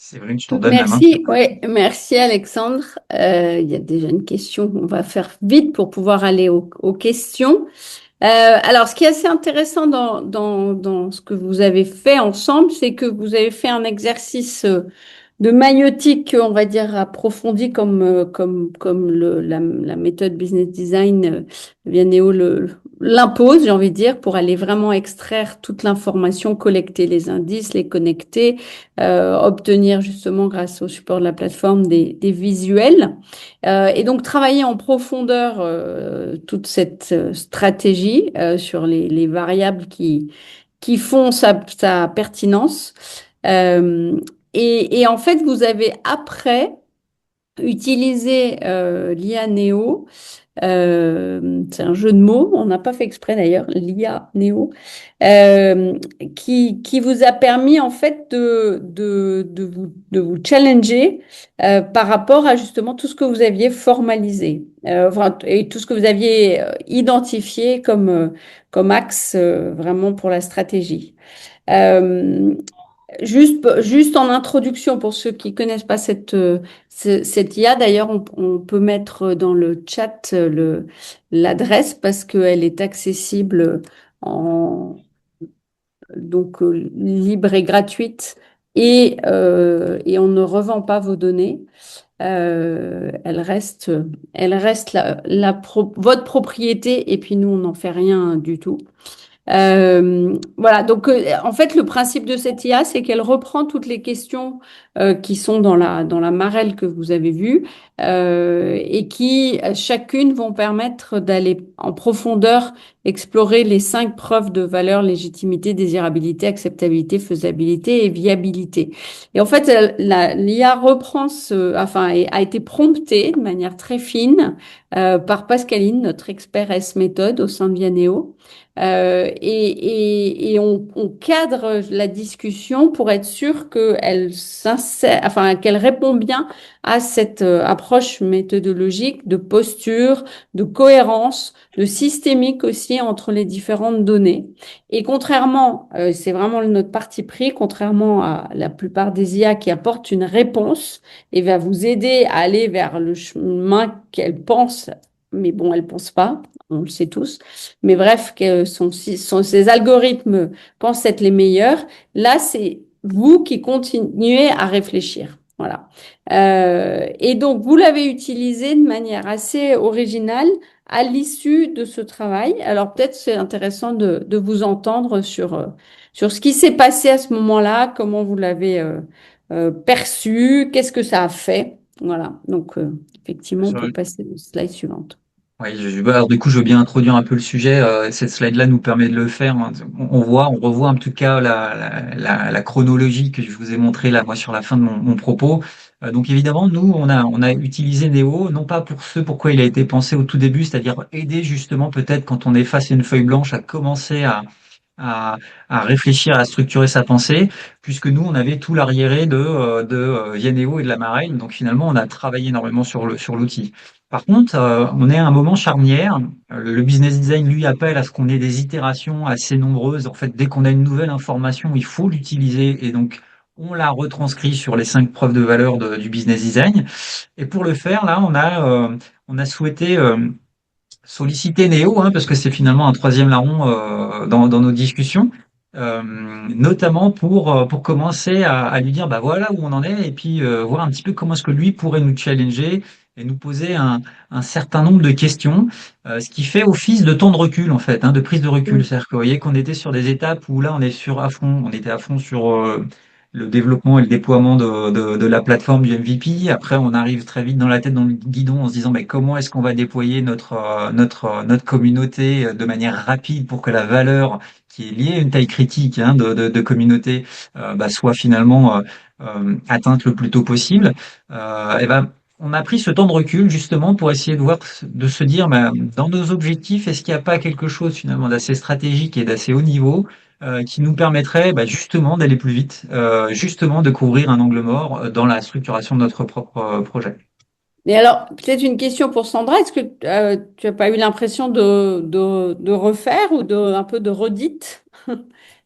D: Séverine, je te redonne la main.
A: Merci, ouais, merci Alexandre. Il y a déjà une question. On va faire vite pour pouvoir aller aux questions. Alors, ce qui est assez intéressant dans ce que vous avez fait ensemble, c'est que vous avez fait un exercice de maïeutique, on va dire, approfondie comme la méthode business design, Vianeo l'impose, j'ai envie de dire, pour aller vraiment extraire toute l'information, collecter les indices, les connecter, obtenir justement grâce au support de la plateforme des visuels. Et donc travailler en profondeur toute cette stratégie sur les variables qui font sa pertinence. Euh, et en fait, vous avez après utilisé l'IA Neo. C'est un jeu de mots, on n'a pas fait exprès d'ailleurs, l'IA Neo, euh, qui vous a permis en fait de vous challenger par rapport à justement tout ce que vous aviez formalisé enfin, et tout ce que vous aviez identifié comme axe vraiment pour la stratégie. Euh, juste en introduction, pour ceux qui connaissent pas cette IA, d'ailleurs, on peut mettre dans le chat l'adresse parce qu'elle est accessible en, donc libre et gratuite et on ne revend pas vos données. Elle reste votre propriété et puis nous, on n'en fait rien du tout. Voilà, donc en fait, le principe de cette IA, c'est qu'elle reprend toutes les questions qui sont dans la marelle que vous avez vue et qui, chacune, vont permettre d'aller en profondeur explorer les 5 preuves de valeur, légitimité, désirabilité, acceptabilité, faisabilité et viabilité. Et en fait, l'IA reprend enfin, a été promptée de manière très fine par Pascaline, notre expert S-méthode au sein de Vianeo. Et on cadre la discussion pour être sûr qu'elle s'insère, enfin, qu'elle répond bien à cette approche méthodologique de posture, de cohérence, de systémique aussi entre les différentes données. Et contrairement, c'est vraiment notre parti pris, contrairement à la plupart des IA qui apportent une réponse et va vous aider à aller vers le chemin qu'elle pense, mais bon, elle pense pas, on le sait tous. Mais bref, ces algorithmes pensent être les meilleurs. Là, c'est vous qui continuez à réfléchir. Voilà. Et donc, vous l'avez utilisé de manière assez originale à l'issue de ce travail. Alors, peut-être c'est intéressant de vous entendre sur ce qui s'est passé à ce moment-là, comment vous l'avez perçu, qu'est-ce que ça a fait. Voilà. Donc, effectivement, on peut passer aux slides suivantes.
D: Oui, alors du coup, je veux bien introduire un peu le sujet. Cette slide-là nous permet de le faire, hein. On revoit en tout cas la chronologie que je vous ai montrée là, moi, sur la fin de mon propos. Donc évidemment, nous, on a utilisé Neo, non pas pour ce pourquoi il a été pensé au tout début, c'est-à-dire aider justement peut-être quand on est face à une feuille blanche à commencer à, à réfléchir, à structurer sa pensée, puisque nous, on avait tout l'arriéré de Vianeo et de la Marraine. Donc finalement, on a travaillé énormément sur l'outil. Par contre, on est à un moment charnière. Le business design, lui, appelle à ce qu'on ait des itérations assez nombreuses. En fait, dès qu'on a une nouvelle information, il faut l'utiliser. Et donc, on l'a retranscrit sur les 5 preuves de valeur du business design. Et pour le faire, là, on a souhaité solliciter Néo, hein, parce que c'est finalement un troisième larron dans nos discussions, notamment pour commencer à lui dire bah voilà où on en est et puis voir un petit peu comment est-ce que lui pourrait nous challenger et nous poser un certain nombre de questions, ce qui fait office de temps de recul en fait, hein, de prise de recul.
A: Mm.
D: C'est-à-dire que vous voyez qu'on était sur des étapes où là on est on était à fond sur le développement et le déploiement de la plateforme du MVP. Après, on arrive très vite dans la tête dans le guidon en se disant mais comment est-ce qu'on va déployer notre communauté de manière rapide pour que la valeur qui est liée à une taille critique, hein, de communauté soit finalement atteinte le plus tôt possible. Et ben, on a pris ce temps de recul justement pour essayer de voir, de se dire, dans nos objectifs, est-ce qu'il n'y a pas quelque chose finalement d'assez stratégique et d'assez haut niveau qui nous permettrait justement d'aller plus vite, justement de couvrir un angle mort dans la structuration de notre propre projet.
A: Et alors, peut-être une question pour Sandra. Est-ce que tu n'as pas eu l'impression de refaire ou un peu de redite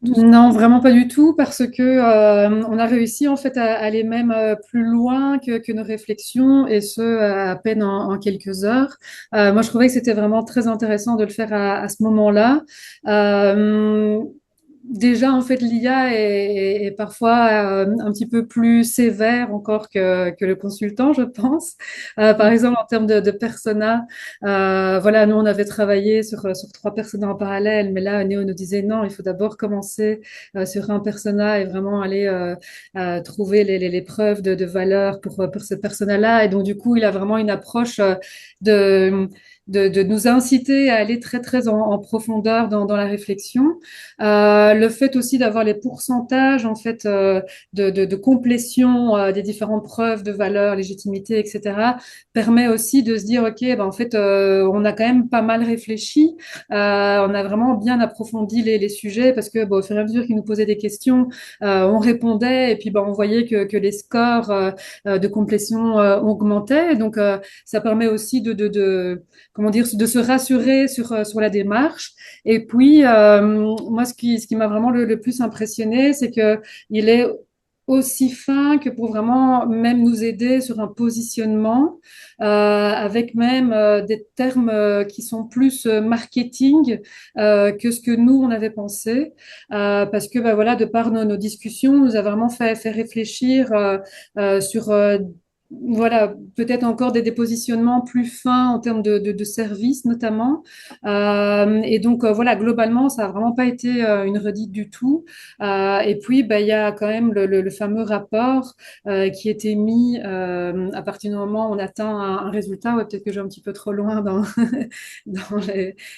A: tout ce que...
C: Non, vraiment pas du tout, parce que on a réussi en fait à aller même plus loin que nos réflexions, et ce à peine en quelques heures. Moi, je trouvais que c'était vraiment très intéressant de le faire à ce moment-là. Euh, déjà, en fait, l'IA est parfois un petit peu plus sévère encore que le consultant, je pense. Par exemple, en termes de persona, voilà, nous, on avait travaillé sur trois personas en parallèle, mais là, Néo nous disait non, il faut d'abord commencer sur un persona et vraiment aller trouver les preuves de valeur pour ce persona-là. Et donc, du coup, il a vraiment une approche de, de nous inciter à aller très, très en profondeur dans la réflexion. Le fait aussi d'avoir les pourcentages en fait de complétion des différentes preuves de valeur, légitimité, etc. permet aussi de se dire ok, ben en fait on a quand même pas mal réfléchi, on a vraiment bien approfondi les sujets parce que bon, au fur et à mesure qu'ils nous posaient des questions, on répondait et puis ben, on voyait que les scores de complétion augmentaient. Donc ça permet aussi de comment dire de se rassurer sur la démarche. Et puis, moi, ce qui m'a vraiment le plus impressionné, c'est que il est aussi fin que pour vraiment même nous aider sur un positionnement, avec même des termes qui sont plus marketing que ce que nous, on avait pensé. Parce que, bah, voilà, de par nos discussions, nous a vraiment fait réfléchir sur voilà, peut-être encore des positionnements plus fins en termes de services notamment. Et donc, voilà, globalement, ça a vraiment pas été une redite du tout. Et puis, bah, il y a quand même le fameux rapport qui était mis à partir du moment où on atteint un résultat. Ouais, peut-être que j'ai un petit peu trop loin dans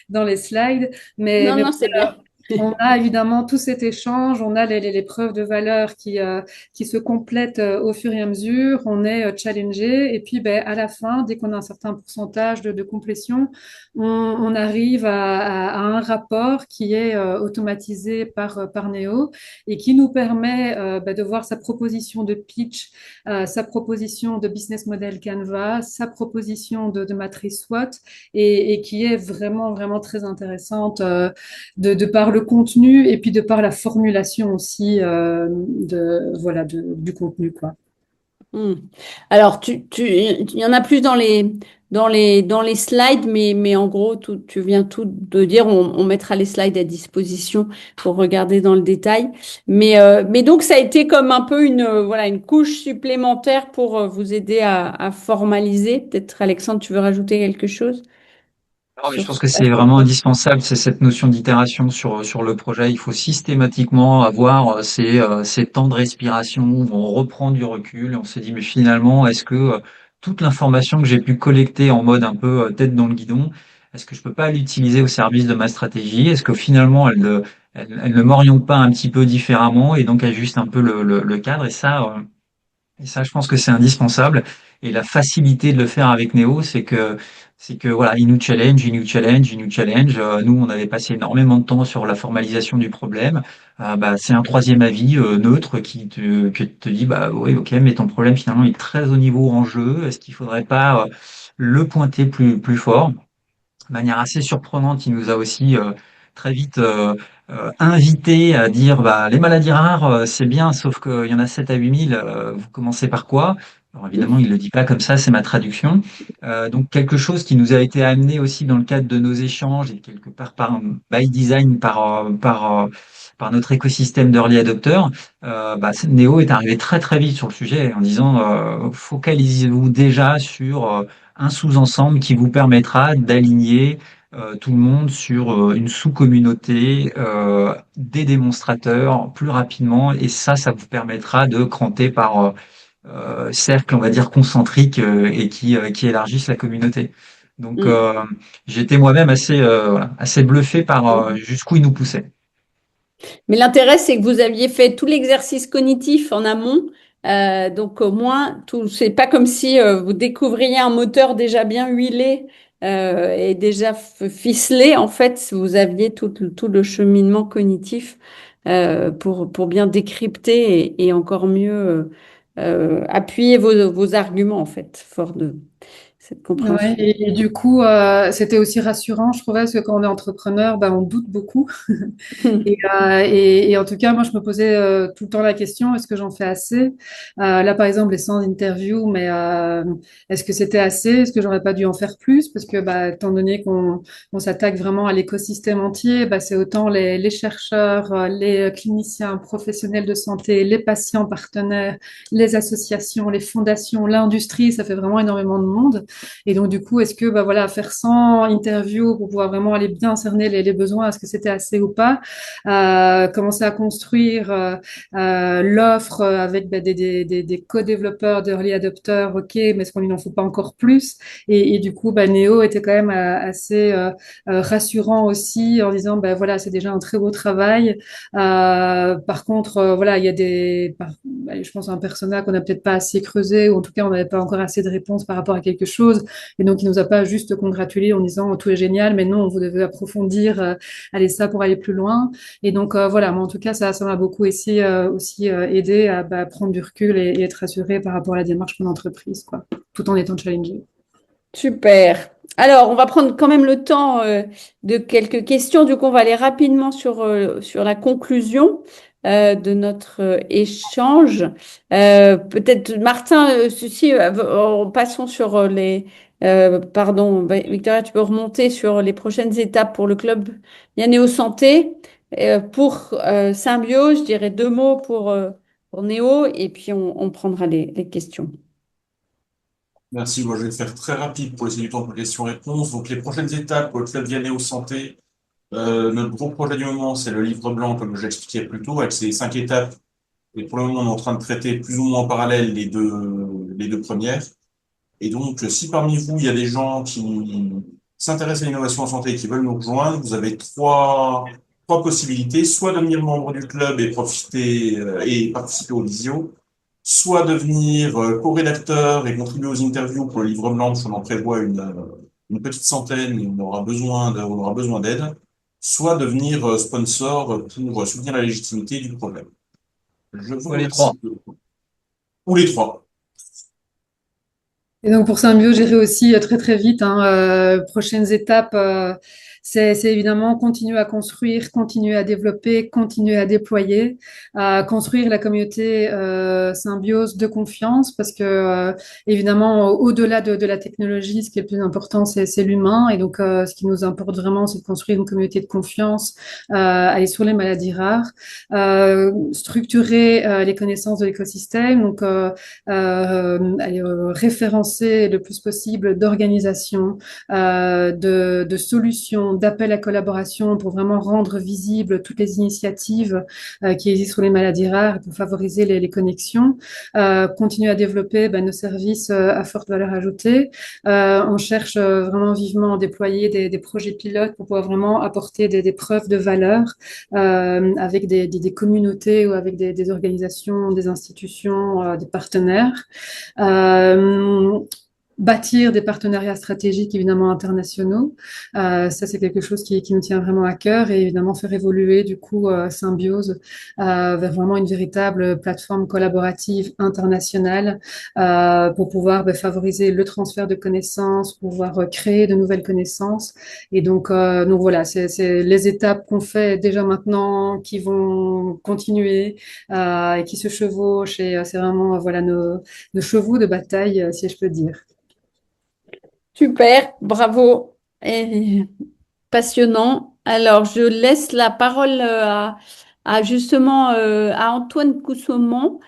C: dans les slides,
A: Non,
C: mais
A: non, c'est bien.
C: on a évidemment tout cet échange, on a les preuves de valeur qui se complètent au fur et à mesure, on est challengé et puis ben, à la fin, dès qu'on a un certain pourcentage de complétion, on arrive à un rapport qui est automatisé par Neo et qui nous permet ben, de voir sa proposition de pitch, sa proposition de business model Canva, sa proposition de matrice SWOT et qui est vraiment, vraiment très intéressante. De par le contenu et puis de par la formulation aussi voilà, du contenu, quoi.
A: Hmm. Alors, il y en a plus dans les slides, mais en gros, tu viens tout de dire, on mettra les slides à disposition pour regarder dans le détail. Mais donc, ça a été comme un peu voilà, une couche supplémentaire pour vous aider à formaliser. Peut-être, Alexandre, tu veux rajouter quelque chose
D: Non, mais je
A: sur
D: pense
A: cet
D: que c'est vraiment
A: aspect?
D: indispensable, c'est cette notion d'itération sur le projet. Il faut systématiquement avoir ces temps de respiration où on reprend du recul et on se dit, mais finalement, est-ce que toute l'information que j'ai pu collecter en mode un peu tête dans le guidon, est-ce que je peux pas l'utiliser au service de ma stratégie? Est-ce que finalement, elle ne m'oriente pas un petit peu différemment et donc ajuste un peu le cadre? Et ça, je pense que c'est indispensable. Et la facilité de le faire avec Néo, c'est que voilà, il nous challenge, il nous challenge, il nous challenge. Nous, on avait passé énormément de temps sur la formalisation du problème. Bah, c'est un troisième avis neutre qui te dit, bah oui, ok, mais ton problème finalement il est très au niveau en jeu. Est-ce qu'il faudrait pas le pointer plus fort? De manière assez surprenante, il nous a aussi très vite invité à dire bah, les maladies rares, c'est bien, sauf qu'il y en a 7 à 8 000, vous commencez par quoi? Alors évidemment, il ne le dit pas comme ça, c'est ma traduction. Donc quelque chose qui nous a été amené aussi dans le cadre de nos échanges et quelque part par by design, par notre écosystème d'early adopteurs, bah, Néo est arrivé très très vite sur le sujet en disant focalisez-vous déjà sur un sous-ensemble qui vous permettra d'aligner tout le monde sur une sous-communauté, des démonstrateurs plus rapidement, et ça vous permettra de cranter par cercles, on va dire, concentriques et qui élargissent la communauté. Donc,
A: Hmm.
D: j'étais moi-même assez, voilà, assez bluffé par jusqu'où il nous poussait.
A: Mais l'intérêt, c'est que vous aviez fait tout l'exercice cognitif en amont. Donc au moins, c'est pas comme si vous découvriez un moteur déjà bien huilé et déjà ficelé. En fait, vous aviez tout le cheminement cognitif pour bien décrypter et encore mieux appuyer vos arguments, en fait, fort de. cette
C: Ouais,
A: compréhension.
C: et du coup, c'était aussi rassurant, je trouvais, parce que quand on est entrepreneur, ben, on doute beaucoup. Et en tout cas, moi, je me posais tout le temps la question, est-ce que j'en fais assez? Là, par exemple, les 100 interviews, mais est-ce que c'était assez? Est-ce que j'aurais pas dû en faire plus? Parce que, bah, étant donné qu'on s'attaque vraiment à l'écosystème entier, bah, c'est autant les chercheurs, les cliniciens, professionnels de santé, les patients partenaires, les associations, les fondations, l'industrie, ça fait vraiment énormément de monde. Et donc, du coup, est-ce que, bah, voilà, faire 100 interviews pour pouvoir vraiment aller bien cerner les besoins, est-ce que c'était assez ou pas? Commencer à construire l'offre avec des co-développeurs, d'early adopteurs, ok, mais est-ce qu'il n'en faut pas encore plus? Et du coup, bah, Néo était quand même assez rassurant aussi en disant, bah, voilà, c'est déjà un très beau travail. Par contre, voilà, il y a je pense, un persona qu'on n'a peut-être pas assez creusé, ou en tout cas, on n'avait pas encore assez de réponses par rapport à quelque chose. Et donc, il nous a pas juste congratulé en disant, tout est génial, mais non, vous devez approfondir, aller ça pour aller plus loin. Et donc voilà, moi en tout cas, ça m'a beaucoup aussi aidé à bah, prendre du recul et être rassuré par rapport à la démarche qu'on a entreprise, quoi, tout en étant challengé.
A: Super. Alors, on va prendre quand même le temps de quelques questions. Du coup, on va aller rapidement sur la conclusion de notre échange. Peut-être, Martin, passons sur pardon, Victoria, tu peux remonter sur les prochaines étapes pour le club Néo Santé. Pour Symbiose, je dirais deux mots pour Néo et puis on prendra les questions.
B: Merci, moi je vais faire très rapide pour laisser du temps pour questions-réponses. Donc les prochaines étapes pour le Club Vianney Santé, notre gros projet du moment, c'est le livre blanc, comme j'expliquais plus tôt, avec ses 5 étapes. Et pour le moment, on est en train de traiter plus ou moins en parallèle les deux premières. Et donc, si parmi vous, il y a des gens qui s'intéressent à l'innovation en santé et qui veulent nous rejoindre, vous avez trois possibilités. Soit devenir membre du club et profiter et participer aux visio, soit devenir co-rédacteur et contribuer aux interviews pour le livre blanc, on en prévoit une petite centaine et on aura besoin d'aide, soit devenir sponsor pour soutenir la légitimité du projet. Je vous
D: Ouais, les trois.
B: remercie. Ou les trois.
C: Et donc pour Symbio, j'irai aussi très très vite, hein, prochaines étapes, c'est évidemment continuer à construire, continuer à développer, continuer à déployer, à construire la communauté Symbiose de confiance, parce que évidemment au-delà de la technologie, ce qui est le plus important, c'est l'humain. Et donc ce qui nous importe vraiment, c'est de construire une communauté de confiance, aller sur les maladies rares, structurer les connaissances de l'écosystème, donc aller référencer le plus possible d'organisations, de solutions, d'appels à collaboration pour vraiment rendre visibles toutes les initiatives qui existent sur les maladies rares pour favoriser les connexions. Continuer à développer nos services à forte valeur ajoutée. On cherche vraiment vivement à déployer des projets pilotes pour pouvoir vraiment apporter des preuves de valeur avec des communautés ou avec des organisations, des institutions, des partenaires. Euh, Bâtir des partenariats stratégiques évidemment internationaux, ça c'est quelque chose qui nous tient vraiment à cœur, et évidemment faire évoluer du coup Symbiose vers vraiment une véritable plateforme collaborative internationale pour pouvoir favoriser le transfert de connaissances, pouvoir créer de nouvelles connaissances. Et donc voilà, c'est les étapes qu'on fait déjà maintenant, qui vont continuer et qui se chevauchent, et c'est vraiment voilà nos chevaux de bataille, si je peux dire.
A: Super, bravo et passionnant. Alors, je laisse la parole justement à Antoine Coussemant,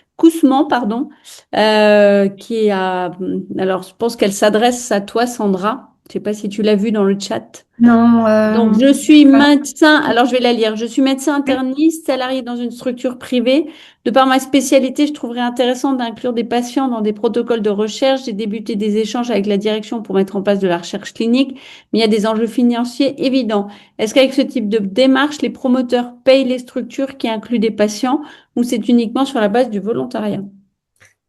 A: pardon, qui a. Alors, je pense qu'elle s'adresse à toi, Sandra. Je ne sais pas si tu l'as vu dans le chat.
C: Non,
A: Donc, je suis médecin, alors je vais la lire. Je suis médecin interniste, salarié dans une structure privée. De par ma spécialité, je trouverais intéressant d'inclure des patients dans des protocoles de recherche. J'ai débuté des échanges avec la direction pour mettre en place de la recherche clinique, mais il y a des enjeux financiers évidents. Est-ce qu'avec ce type de démarche, les promoteurs payent les structures qui incluent des patients ou c'est uniquement sur la base du volontariat?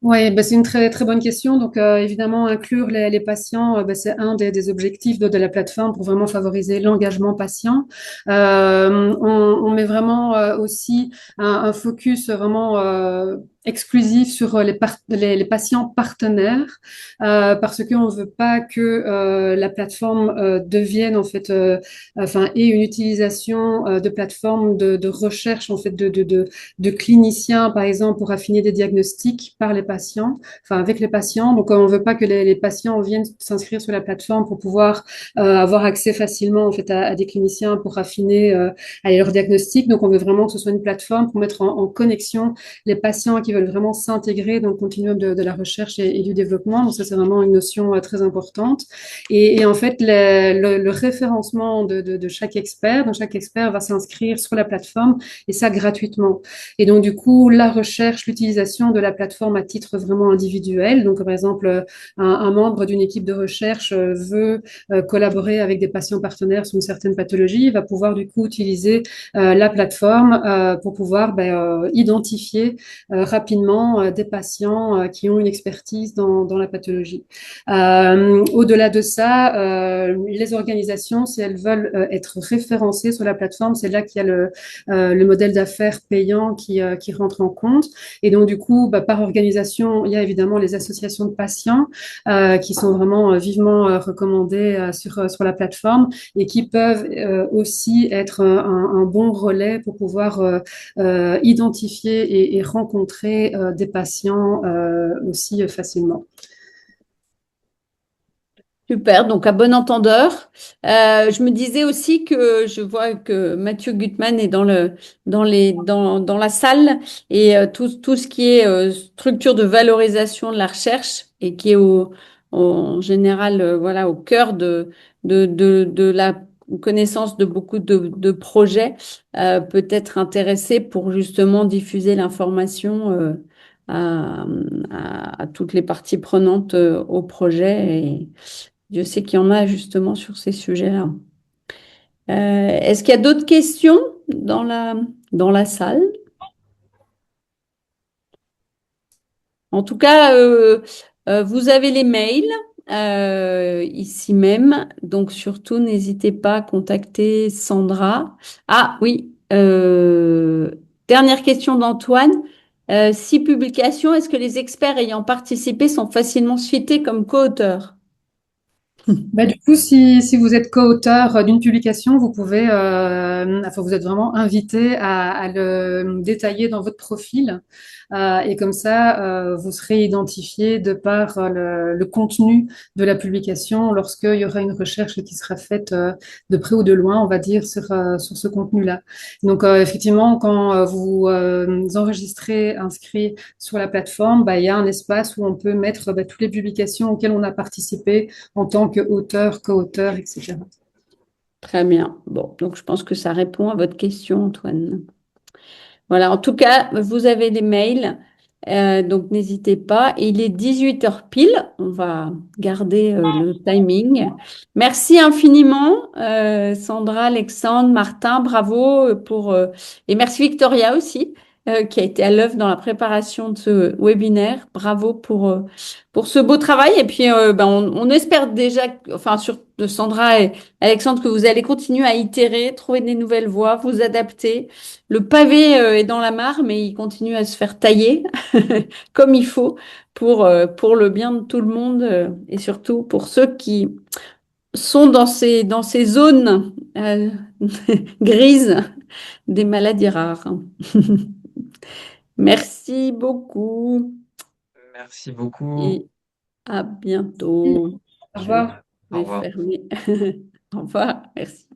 C: oui, c'est une très très bonne question. Donc évidemment, inclure les patients, c'est un des objectifs de la plateforme pour vraiment favoriser l'engagement patient. On met vraiment aussi un focus vraiment exclusif sur les patients partenaires parce qu'on ne veut pas que la plateforme devienne en fait, enfin, ait une utilisation de plateforme de recherche en fait de cliniciens par exemple pour affiner des diagnostics par les patients, enfin avec les patients. Donc on ne veut pas que les patients viennent s'inscrire sur la plateforme pour pouvoir avoir accès facilement en fait à des cliniciens pour affiner leur diagnostic. Donc on veut vraiment que ce soit une plateforme pour mettre en connexion les patients qui veulent vraiment s'intégrer dans le continuum de la recherche et du développement. Donc ça, c'est vraiment une notion très importante. Et en fait, le référencement de chaque expert, donc chaque expert va s'inscrire sur la plateforme et ça gratuitement. Et donc, du coup, la recherche, l'utilisation de la plateforme à titre vraiment individuel. Donc, par exemple, un membre d'une équipe de recherche veut collaborer avec des patients partenaires sur une certaine pathologie, va pouvoir du coup utiliser la plateforme pour pouvoir identifier rapidement des patients qui ont une expertise dans la pathologie. Au-delà de ça, les organisations, si elles veulent être référencées sur la plateforme, c'est là qu'il y a le modèle d'affaires payant qui rentre en compte. Et donc, du coup, par organisation, il y a évidemment les associations de patients qui sont vraiment vivement recommandées sur la plateforme et qui peuvent aussi être un bon relais pour pouvoir identifier et rencontrer des patients aussi facilement.
A: Super, donc à bon entendeur. Je me disais aussi que je vois que Mathieu Gutmann est dans la salle et tout ce qui est structure de valorisation de la recherche et qui est en général voilà, au cœur de la connaissance de beaucoup de projets peut être intéressé pour justement diffuser l'information à, à toutes les parties prenantes au projet. Et Dieu sait qu'il y en a justement sur ces sujets-là. Est-ce qu'il y a d'autres questions dans la salle? En tout cas, vous avez les mails ici même, donc surtout n'hésitez pas à contacter Sandra. Ah oui, dernière question d'Antoine. 6 publications, est-ce que les experts ayant participé sont facilement cités comme co-auteurs?
C: Du coup, si vous êtes co-auteur d'une publication, vous pouvez, enfin, vous êtes vraiment invité à le détailler dans votre profil. Et comme ça, vous serez identifié de par le contenu de la publication lorsqu'il y aura une recherche qui sera faite de près ou de loin, on va dire, sur ce contenu-là. Donc, effectivement, quand vous enregistrez, inscrit sur la plateforme, il y a un espace où on peut mettre toutes les publications auxquelles on a participé en tant qu'auteur, co-auteur, etc.
A: Très bien. Bon, donc je pense que ça répond à votre question, Antoine. Voilà, en tout cas, vous avez les mails, donc n'hésitez pas. Il est 18 heures pile, on va garder le timing. Merci infiniment, Sandra, Alexandre, Martin, bravo et merci Victoria aussi, qui a été à l'œuvre dans la préparation de ce webinaire. Bravo pour ce beau travail. Et puis, on espère déjà, enfin, sur de Sandra et Alexandre, que vous allez continuer à itérer, trouver des nouvelles voies, vous adapter. Le pavé est dans la mare, mais il continue à se faire tailler comme il faut pour le bien de tout le monde et surtout pour ceux qui sont dans ces zones grises des maladies rares. Merci beaucoup
D: Merci beaucoup.
A: et à bientôt.
C: Au
A: Je
C: revoir.
D: Au
A: vais
D: revoir.
A: fermer. Au revoir. Merci.